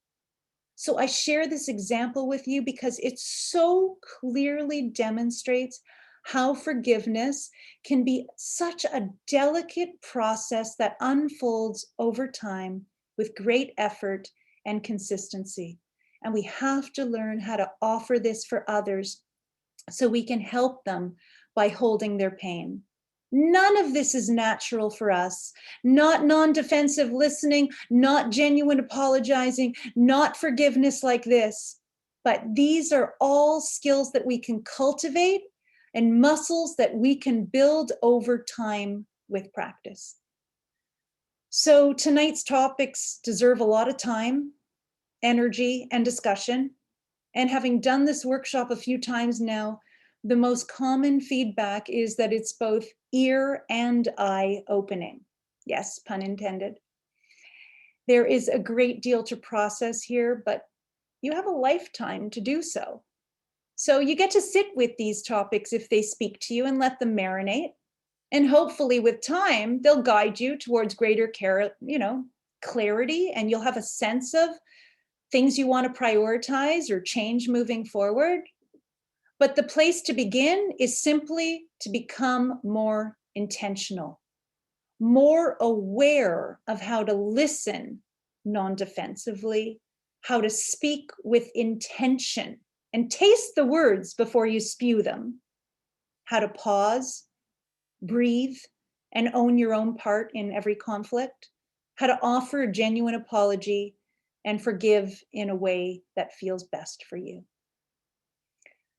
So I share this example with you because it so clearly demonstrates how forgiveness can be such a delicate process that unfolds over time with great effort and consistency. And we have to learn how to offer this for others so we can help them by holding their pain. None of this is natural for us. Not non-defensive listening, not genuine apologizing, not forgiveness like this. But these are all skills that we can cultivate and muscles that we can build over time with practice. So tonight's topics deserve a lot of time, energy, and discussion. And having done this workshop a few times now, the most common feedback is that it's both ear and eye opening. Yes, pun intended. There is a great deal to process here, but you have a lifetime to do so. So you get to sit with these topics if they speak to you and let them marinate. And hopefully with time, they'll guide you towards greater clarity, and you'll have a sense of things you want to prioritize or change moving forward. But the place to begin is simply to become more intentional, more aware of how to listen non-defensively, how to speak with intention and taste the words before you spew them, how to pause, breathe, and own your own part in every conflict, how to offer a genuine apology and forgive in a way that feels best for you.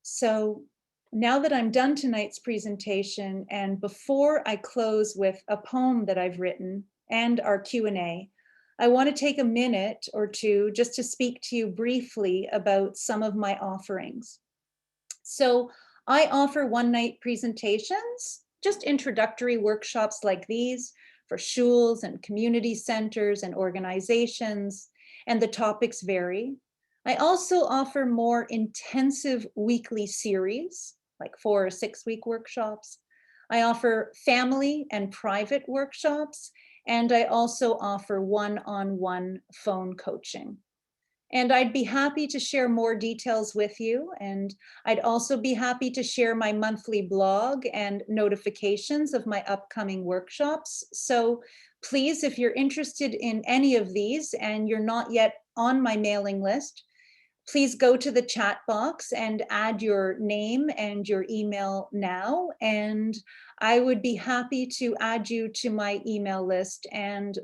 So now that I'm done tonight's presentation, and before I close with a poem that I've written and our Q&A, I want to take a minute or two just to speak to you briefly about some of my offerings. So I offer one-night presentations, just introductory workshops like these for schools and community centers and organizations, and the topics vary. I also offer more intensive weekly series, like 4 or 6 week workshops. I offer family and private workshops, and I also offer one-on-one phone coaching. And I'd be happy to share more details with you. And I'd also be happy to share my monthly blog and notifications of my upcoming workshops. So please, if you're interested in any of these and you're not yet on my mailing list, please go to the chat box and add your name and your email now. And I would be happy to add you to my email list. And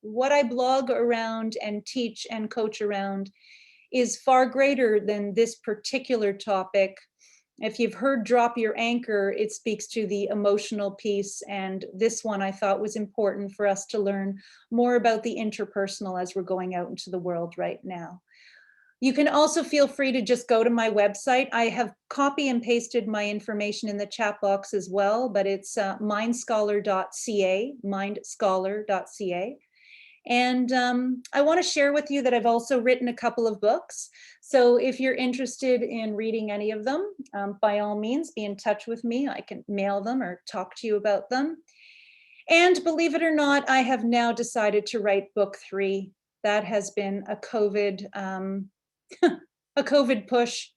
what I blog around and teach and coach around is far greater than this particular topic. If you've heard Drop Your Anchor, it speaks to the emotional piece. And this one I thought was important for us to learn more about the interpersonal as we're going out into the world right now. You can also feel free to just go to my website. I have copy and pasted my information in the chat box as well, but it's mindscholar.ca, mindscholar.ca. And I want to share with you that I've also written a couple of books. So if you're interested in reading any of them, by all means, be in touch with me. I can mail them or talk to you about them. And believe it or not, I have now decided to write book 3. That has been a COVID push.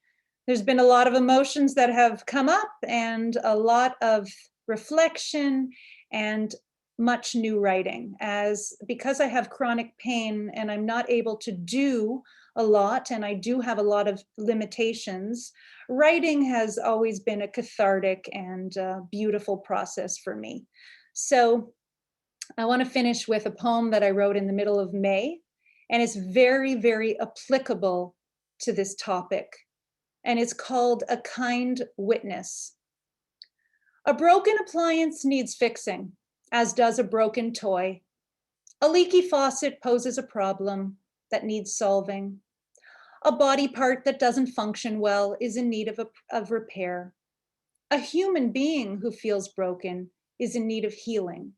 There's been a lot of emotions that have come up and a lot of reflection and much new writing, because I have chronic pain and I'm not able to do a lot and I do have a lot of limitations. Writing has always been a cathartic and beautiful process for me. So I want to finish with a poem that I wrote in the middle of May, and it's very, very applicable to this topic. And it's called A Kind Witness. A broken appliance needs fixing, as does a broken toy. A leaky faucet poses a problem that needs solving. A body part that doesn't function well is in need of repair. A human being who feels broken is in need of healing.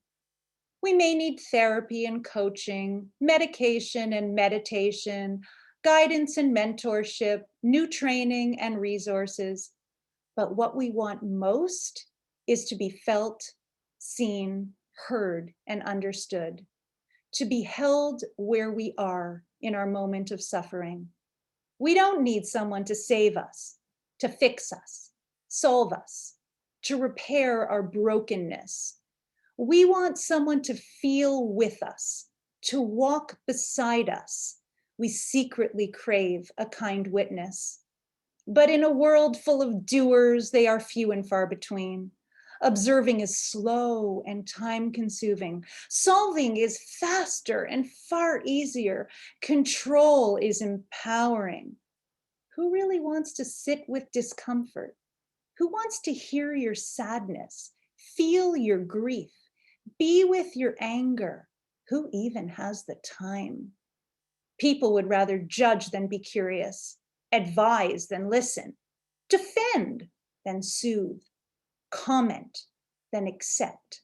We may need therapy and coaching, medication and meditation, guidance and mentorship, new training and resources. But what we want most is to be felt, seen, heard, and understood, to be held where we are in our moment of suffering. We don't need someone to save us, to fix us, solve us, to repair our brokenness. We want someone to feel with us, to walk beside us. We secretly crave a kind witness. But in a world full of doers, they are few and far between. Observing is slow and time-consuming. Solving is faster and far easier. Control is empowering. Who really wants to sit with discomfort? Who wants to hear your sadness, feel your grief, be with your anger? Who even has the time? People would rather judge than be curious, advise than listen, defend than soothe, comment than accept.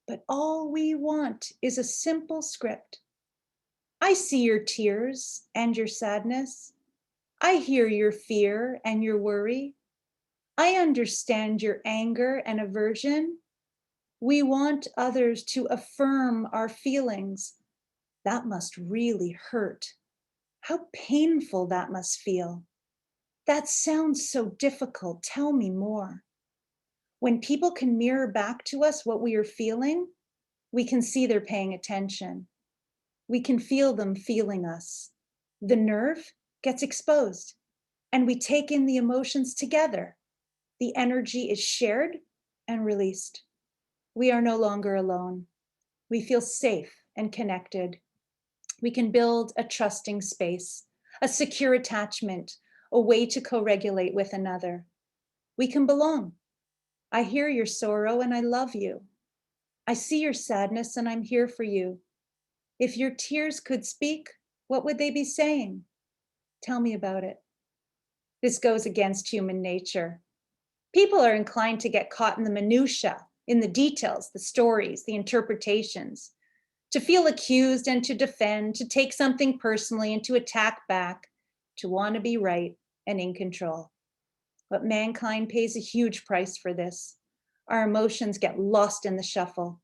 But all we want is a simple script. I see your tears and your sadness. I hear your fear and your worry. I understand your anger and aversion. We want others to affirm our feelings. That must really hurt. How painful that must feel. That sounds so difficult. Tell me more. When people can mirror back to us what we are feeling, we can see they're paying attention. We can feel them feeling us. The nerve gets exposed and we take in the emotions together. The energy is shared and released. We are no longer alone. We feel safe and connected. We can build a trusting space, a secure attachment, a way to co-regulate with another. We can belong. I hear your sorrow and I love you. I see your sadness and I'm here for you. If your tears could speak, what would they be saying? Tell me about it. This goes against human nature. People are inclined to get caught in the minutia, in the details, the stories, the interpretations, to feel accused and to defend, to take something personally and to attack back, to want to be right and in control. But mankind pays a huge price for this. Our emotions get lost in the shuffle,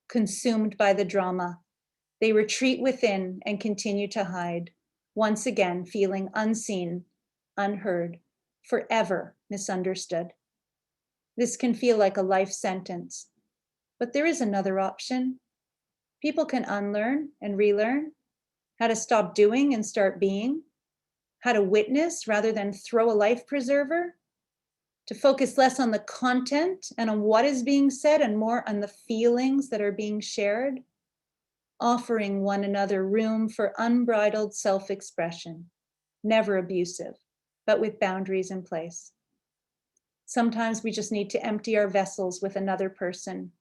consumed by the drama. They retreat within and continue to hide, once again feeling unseen, unheard, forever misunderstood. This can feel like a life sentence, but there is another option. People can unlearn and relearn how to stop doing and start being, how to witness rather than throw a life preserver, to focus less on the content and on what is being said and more on the feelings that are being shared, offering one another room for unbridled self-expression, never abusive, but with boundaries in place. Sometimes we just need to empty our vessels with another person.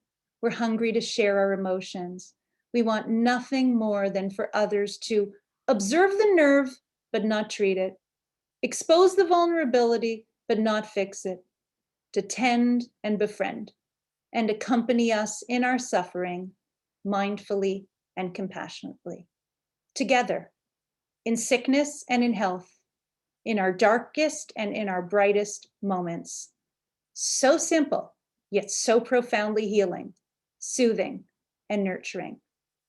We're hungry to share our emotions. We want nothing more than for others to observe the nerve, but not treat it, expose the vulnerability, but not fix it, to tend and befriend, and accompany us in our suffering mindfully and compassionately. Together, in sickness and in health, in our darkest and in our brightest moments. So simple, yet so profoundly healing, soothing, and nurturing.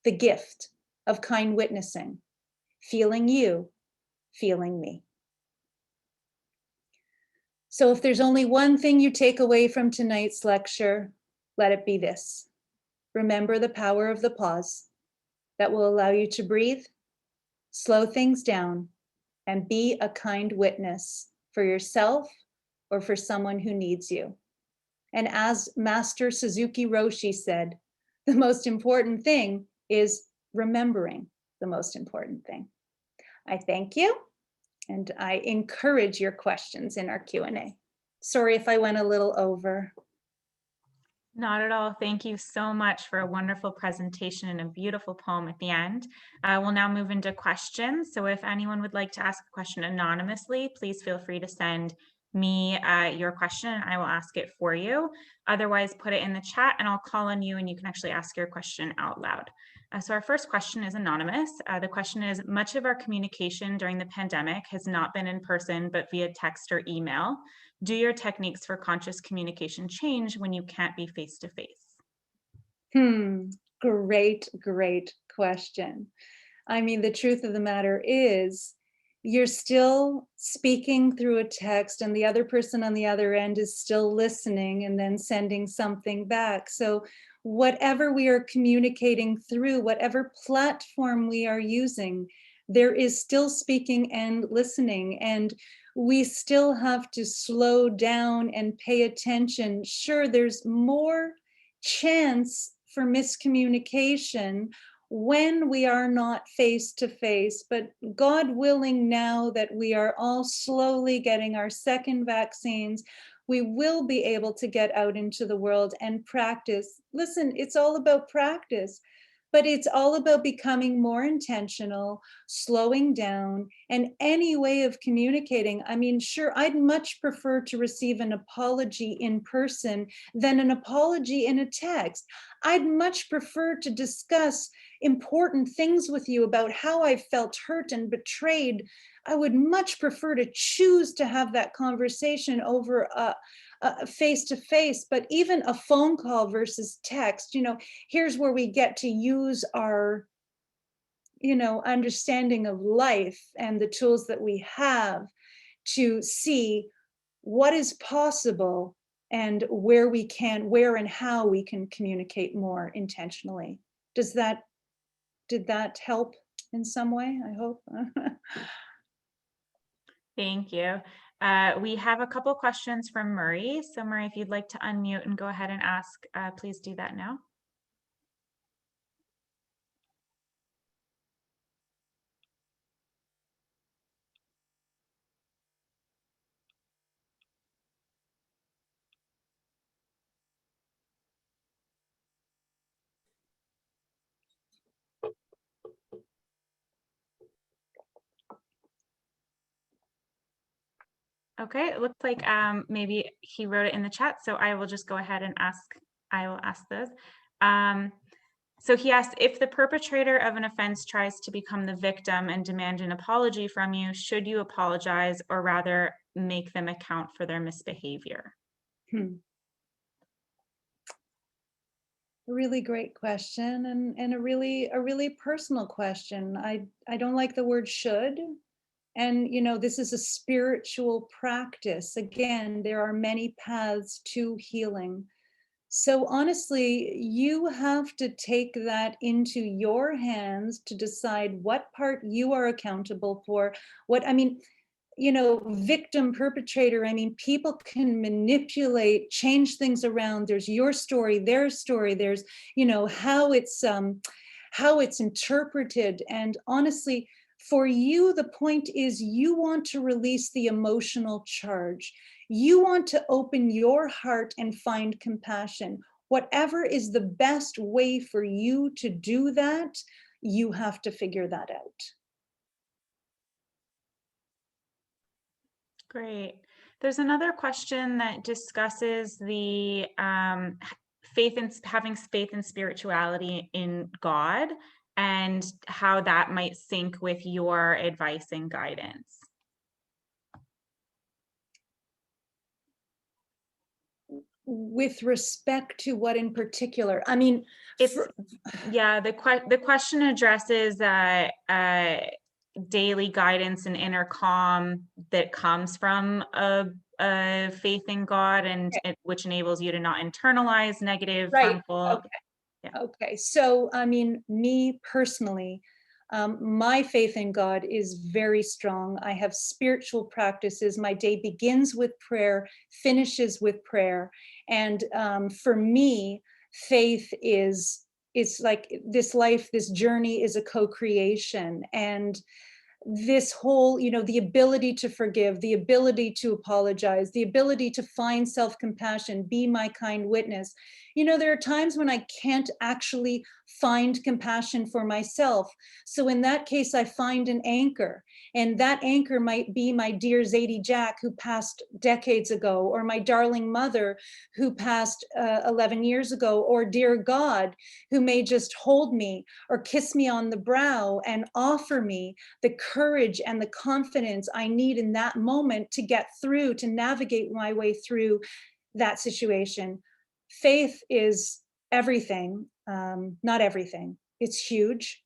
The gift of kind witnessing, feeling you, feeling me. So if there's only one thing you take away from tonight's lecture, let it be this. Remember the power of the pause that will allow you to breathe, slow things down, and be a kind witness for yourself or for someone who needs you. And as Master Suzuki Roshi said, the most important thing is remembering the most important thing. I thank you, and I encourage your questions in our Q&A. Sorry if I went a little over. Not at all. Thank you so much for a wonderful presentation and a beautiful poem at the end. We'll now move into questions. So if anyone would like to ask a question anonymously, please feel free to send me your question and I will ask it for you. Otherwise, put it in the chat and I'll call on you and you can actually ask your question out loud. So our first question is anonymous. The question is, much of our communication during the pandemic has not been in person, but via text or email. Do your techniques for conscious communication change when you can't be face to face? Great, great question. I mean, the truth of the matter is, you're still speaking through a text, and the other person on the other end is still listening and then sending something back. So, whatever we are communicating through, whatever platform we are using, there is still speaking and listening. And we still have to slow down and pay attention. Sure, there's more chance for miscommunication when we are not face to face, but God willing, now that we are all slowly getting our second vaccines, we will be able to get out into the world and practice. Listen, it's all about practice, but it's all about becoming more intentional, slowing down, and any way of communicating. I mean, sure, I'd much prefer to receive an apology in person than an apology in a text. I'd much prefer to discuss important things with you about how I felt hurt and betrayed. I would much prefer to choose to have that conversation over a face to face, but even a phone call versus text, here's where we get to use our, understanding of life and the tools that we have to see what is possible and where and how we can communicate more intentionally. Did that help in some way? I hope. Thank you. We have a couple questions from Murray. So Murray, if you'd like to unmute and go ahead and ask, please do that now. Okay, it looks like maybe he wrote it in the chat, so I will just go ahead and I will ask those. So he asked, if the perpetrator of an offense tries to become the victim and demand an apology from you, should you apologize or rather make them account for their misbehavior? A really great question, and a really personal question. I don't like the word should. And, this is a spiritual practice. Again, there are many paths to healing. So honestly, you have to take that into your hands to decide what part you are accountable for. Victim, perpetrator, people can manipulate, change things around. There's your story, their story, there's, how it's interpreted. And honestly, for you, the point is you want to release the emotional charge. You want to open your heart and find compassion. Whatever is the best way for you to do that, you have to figure that out. Great. There's another question that discusses the having faith and spirituality in God and how that might sync with your advice and guidance. With respect to what in particular? The question addresses daily guidance and inner calm that comes from a faith in God, and which enables you to not internalize negative, harmful. Okay. Yeah. Okay. So, me personally, my faith in God is very strong. I have spiritual practices. My day begins with prayer, finishes with prayer. And for me, faith it's like this life, this journey is a co-creation. And this whole, the ability to forgive, the ability to apologize, the ability to find self-compassion, be my kind witness, There are times when I can't actually find compassion for myself. So in that case, I find an anchor. And that anchor might be my dear Zadie Jack, who passed decades ago, or my darling mother, who passed 11 years ago, or dear God, who may just hold me or kiss me on the brow and offer me the courage and the confidence I need in that moment to get through, to navigate my way through that situation. Faith is everything, not everything. It's huge,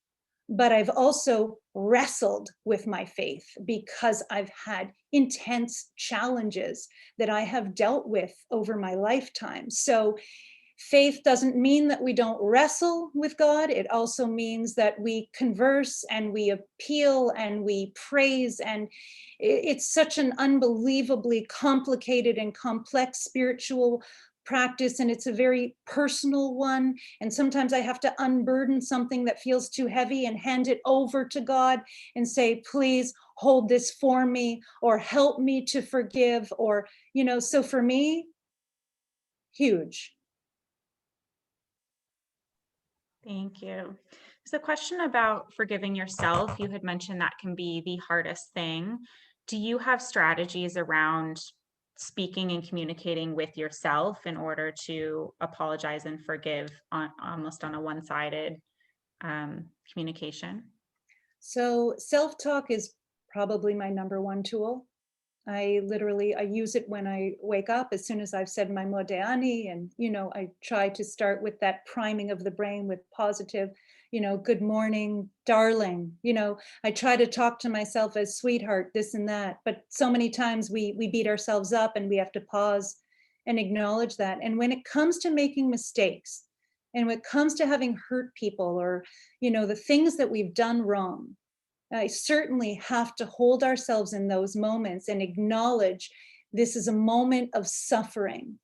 but I've also wrestled with my faith because I've had intense challenges that I have dealt with over my lifetime. So faith doesn't mean that we don't wrestle with God. It also means that we converse and we appeal and we praise. And it's such an unbelievably complicated and complex spiritual practice, and it's a very personal one. And sometimes I have to unburden something that feels too heavy and hand it over to God and say, please hold this for me, or help me to forgive, or, so for me, huge. Thank you. So, a question about forgiving yourself. You had mentioned that can be the hardest thing. Do you have strategies around speaking and communicating with yourself in order to apologize and forgive almost on a one-sided communication? So self-talk is probably my number one tool. I use it when I wake up, as soon as I've said my Modéani, and, I try to start with that priming of the brain with positive, good morning, darling. I try to talk to myself as sweetheart, this and that. But so many times we beat ourselves up, and we have to pause and acknowledge that. And when it comes to making mistakes, and when it comes to having hurt people, or, the things that we've done wrong, I certainly have to hold ourselves in those moments and acknowledge this is a moment of suffering.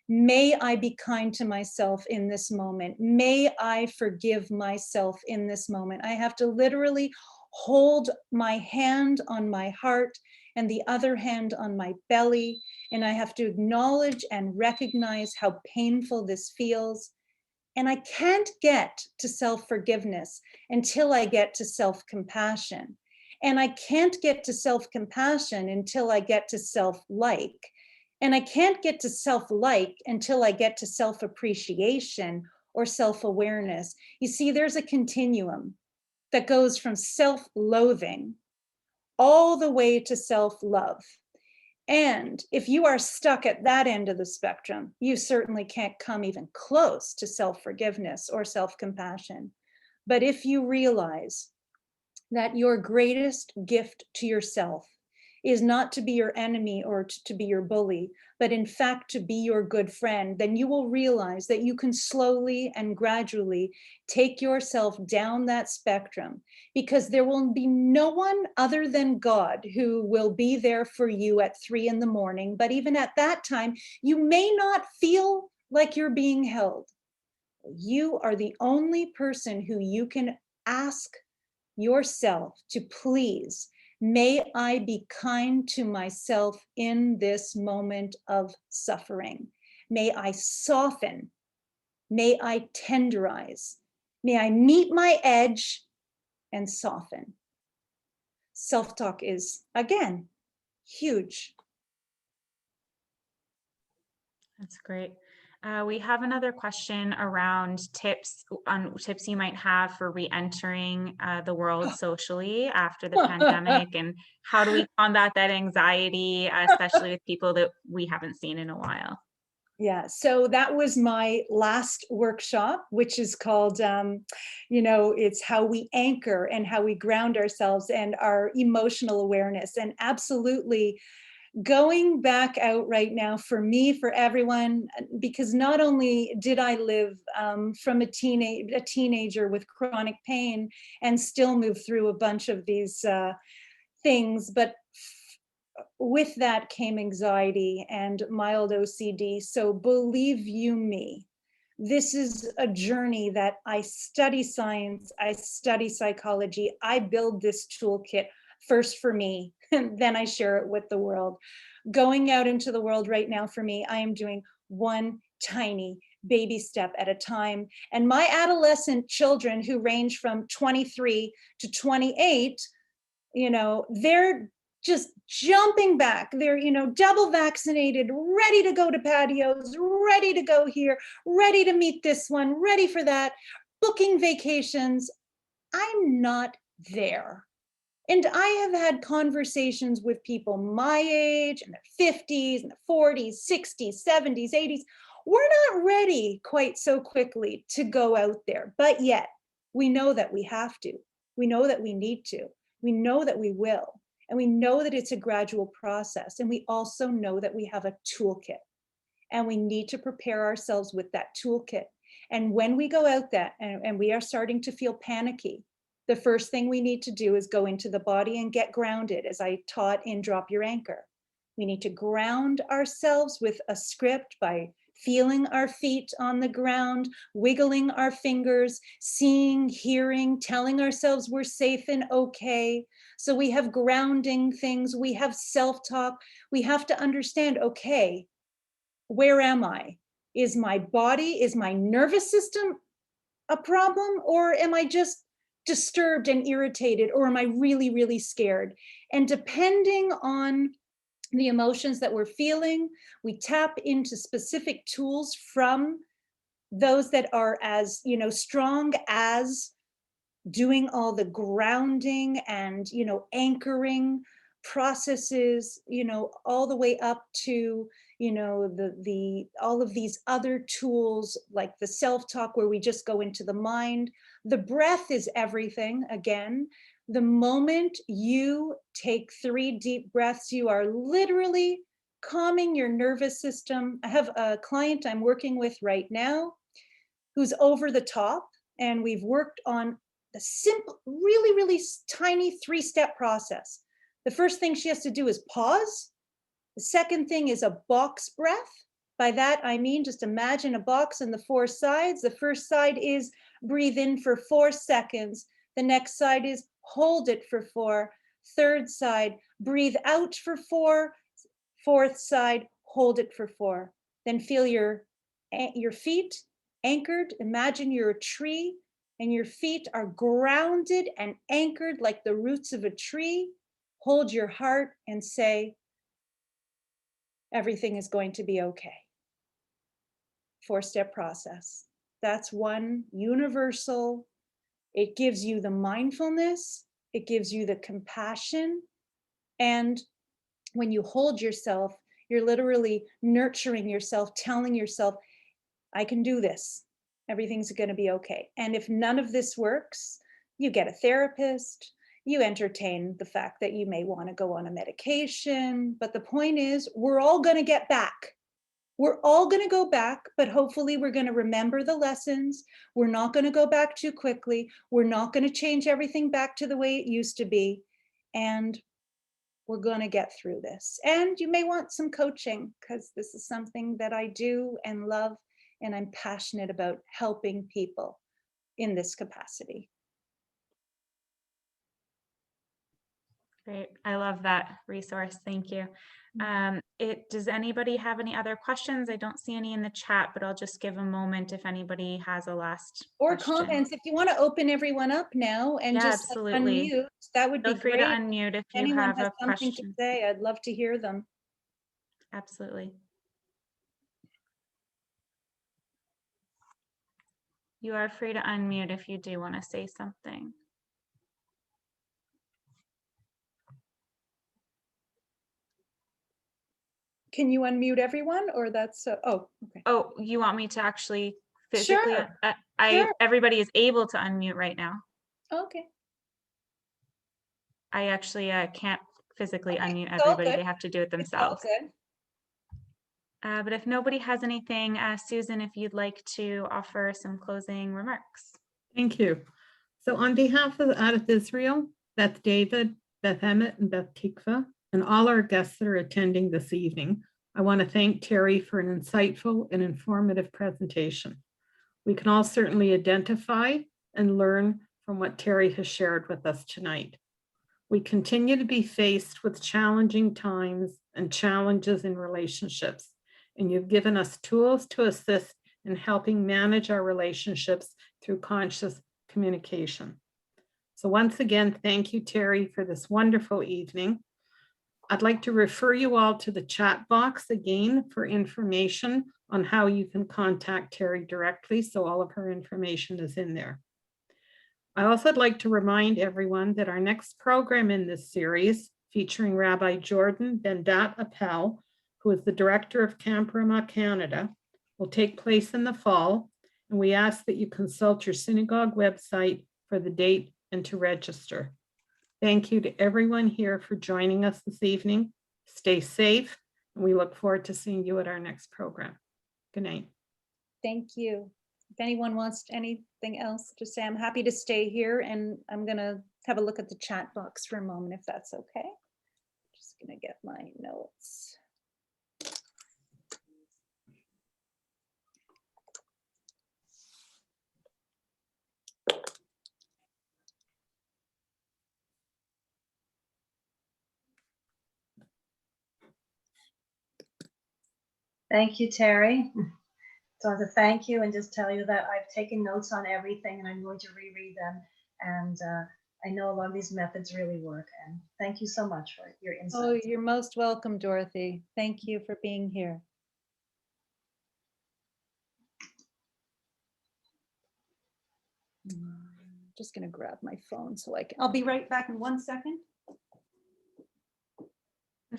May I be kind to myself in this moment. May I forgive myself in this moment. I have to literally hold my hand on my heart and the other hand on my belly. And I have to acknowledge and recognize how painful this feels. And I can't get to self-forgiveness until I get to self-compassion. And I can't get to self-compassion until I get to self-like. And I can't get to self-like until I get to self-appreciation or self-awareness. You see, there's a continuum that goes from self-loathing all the way to self-love. And if you are stuck at that end of the spectrum, you certainly can't come even close to self-forgiveness or self-compassion. But if you realize that your greatest gift to yourself is not to be your enemy or to be your bully, but in fact to be your good friend, then you will realize that you can slowly and gradually take yourself down that spectrum, because there will be no one other than God who will be there for you at 3 a.m. But even at that time, you may not feel like you're being held. You are the only person who you can ask yourself to please. May I be kind to myself in this moment of suffering. May I soften. May I tenderize. May I meet my edge and soften. Self-talk is, again, huge. That's great. We have another question around tips you might have for re-entering the world socially after the pandemic, and how do we combat that anxiety, especially with people that we haven't seen in a while? Yeah, so that was my last workshop, which is called, it's how we anchor and how we ground ourselves and our emotional awareness. And absolutely, going back out right now for me, for everyone, because not only did I live from a teenager with chronic pain and still move through a bunch of these things, but with that came anxiety and mild OCD. So believe you me, this is a journey that I study science, I study psychology, I build this toolkit first for me, and then I share it with the world. Going out into the world right now for me, I am doing one tiny baby step at a time. And my adolescent children, who range from 23 to 28, they're just jumping back. They're, double vaccinated, ready to go to patios, ready to go here, ready to meet this one, ready for that, booking vacations. I'm not there. And I have had conversations with people my age, in their 50s, and their 40s, 60s, 70s, 80s. We're not ready quite so quickly to go out there, but yet we know that we have to. We know that we need to. We know that we will. And we know that it's a gradual process. And we also know that we have a toolkit. And we need to prepare ourselves with that toolkit. And when we go out there and we are starting to feel panicky, the first thing we need to do is go into the body and get grounded, as I taught in Drop Your Anchor. We need to ground ourselves with a script by feeling our feet on the ground, wiggling our fingers, seeing, hearing, telling ourselves we're safe and okay. So we have grounding things, we have self-talk. We have to understand, okay, where am I? Is my body, is my nervous system a problem, or am I just disturbed and irritated, or am I really, really scared? And depending on the emotions that we're feeling, we tap into specific tools from those that are as, strong as doing all the grounding and, anchoring processes, all the way up to, the all of these other tools like the self-talk where we just go into the mind. The breath is everything. Again, the moment you take 3 deep breaths, you are literally calming your nervous system. I have a client I'm working with right now who's over the top, and we've worked on a simple, really, really tiny 3-step process. The first thing she has to do is pause. The second thing is a box breath. By that, I mean, just imagine a box and the 4 sides. The first side is breathe in for 4 seconds. The next side is hold it for 4. Third side, breathe out for 4. Fourth side, hold it for 4. Then feel your feet anchored. Imagine you're a tree and your feet are grounded and anchored like the roots of a tree. Hold your heart and say, everything is going to be okay. 4-step process. That's one universal. It gives you the mindfulness. It gives you the compassion. And when you hold yourself, you're literally nurturing yourself, telling yourself, I can do this. Everything's going to be okay. And if none of this works, you get a therapist, you entertain the fact that you may want to go on a medication. But the point is, we're all going to get back. We're all going to go back, but hopefully we're going to remember the lessons. We're not going to go back too quickly. We're not going to change everything back to the way it used to be. And we're going to get through this. And you may want some coaching, because this is something that I do and love, and I'm passionate about helping people in this capacity. Great. I love that resource. Thank you. Does anybody have any other questions? I don't see any in the chat, but I'll just give a moment if anybody has a last or question. comments. If you want to open everyone up now and just absolutely. unmute, that would be Feel free great. to unmute if you Anyone have has a something question. to say, I'd love to hear them. Absolutely. You are free to unmute if you do want to say something. Can you unmute everyone, or that's, oh, okay. Oh, you want me to actually physically? Sure. Sure. Everybody is able to unmute right now. Okay. I actually can't physically unmute It's all everybody. good. They have to do it It's all themselves. good. But if nobody has anything, Susan, if you'd like to offer some closing remarks. Thank you. So on behalf of Out of Israel, Beth David, Beth Emmett, and Beth Tikva, and all our guests that are attending this evening, I want to thank Terry for an insightful and informative presentation. We can all certainly identify and learn from what Terry has shared with us tonight. We continue to be faced with challenging times and challenges in relationships, and you've given us tools to assist in helping manage our relationships through conscious communication. So once again, thank you, Terry, for this wonderful evening. I'd like to refer you all to the chat box again for information on how you can contact Terry directly. So all of her information is in there. I also would like to remind everyone that our next program in this series, featuring Rabbi Jordan Bendat Appel, who is the director of Camp Ramah Canada, will take place in the fall. And we ask that you consult your synagogue website for the date and to register. Thank you to everyone here for joining us this evening. Stay safe, and we look forward to seeing you at our next program. Good night. Thank you. If anyone wants anything else to say, I'm happy to stay here, and I'm going to have a look at the chat box for a moment, if that's okay. Just going to get my notes. Thank you, Terry. So I want to thank you and just tell you that I've taken notes on everything and I'm going to reread them. And I know a lot of these methods really work. And thank you so much for your insights. Oh, you're most welcome, Dorothy. Thank you for being here. Just going to grab my phone so I'll be right back in 1 second.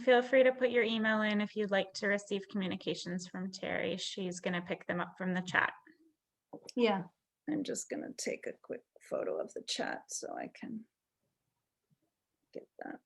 Feel free to put your email in if you'd like to receive communications from Terry. She's going to pick them up from the chat. Yeah, I'm just going to take a quick photo of the chat so I can get that.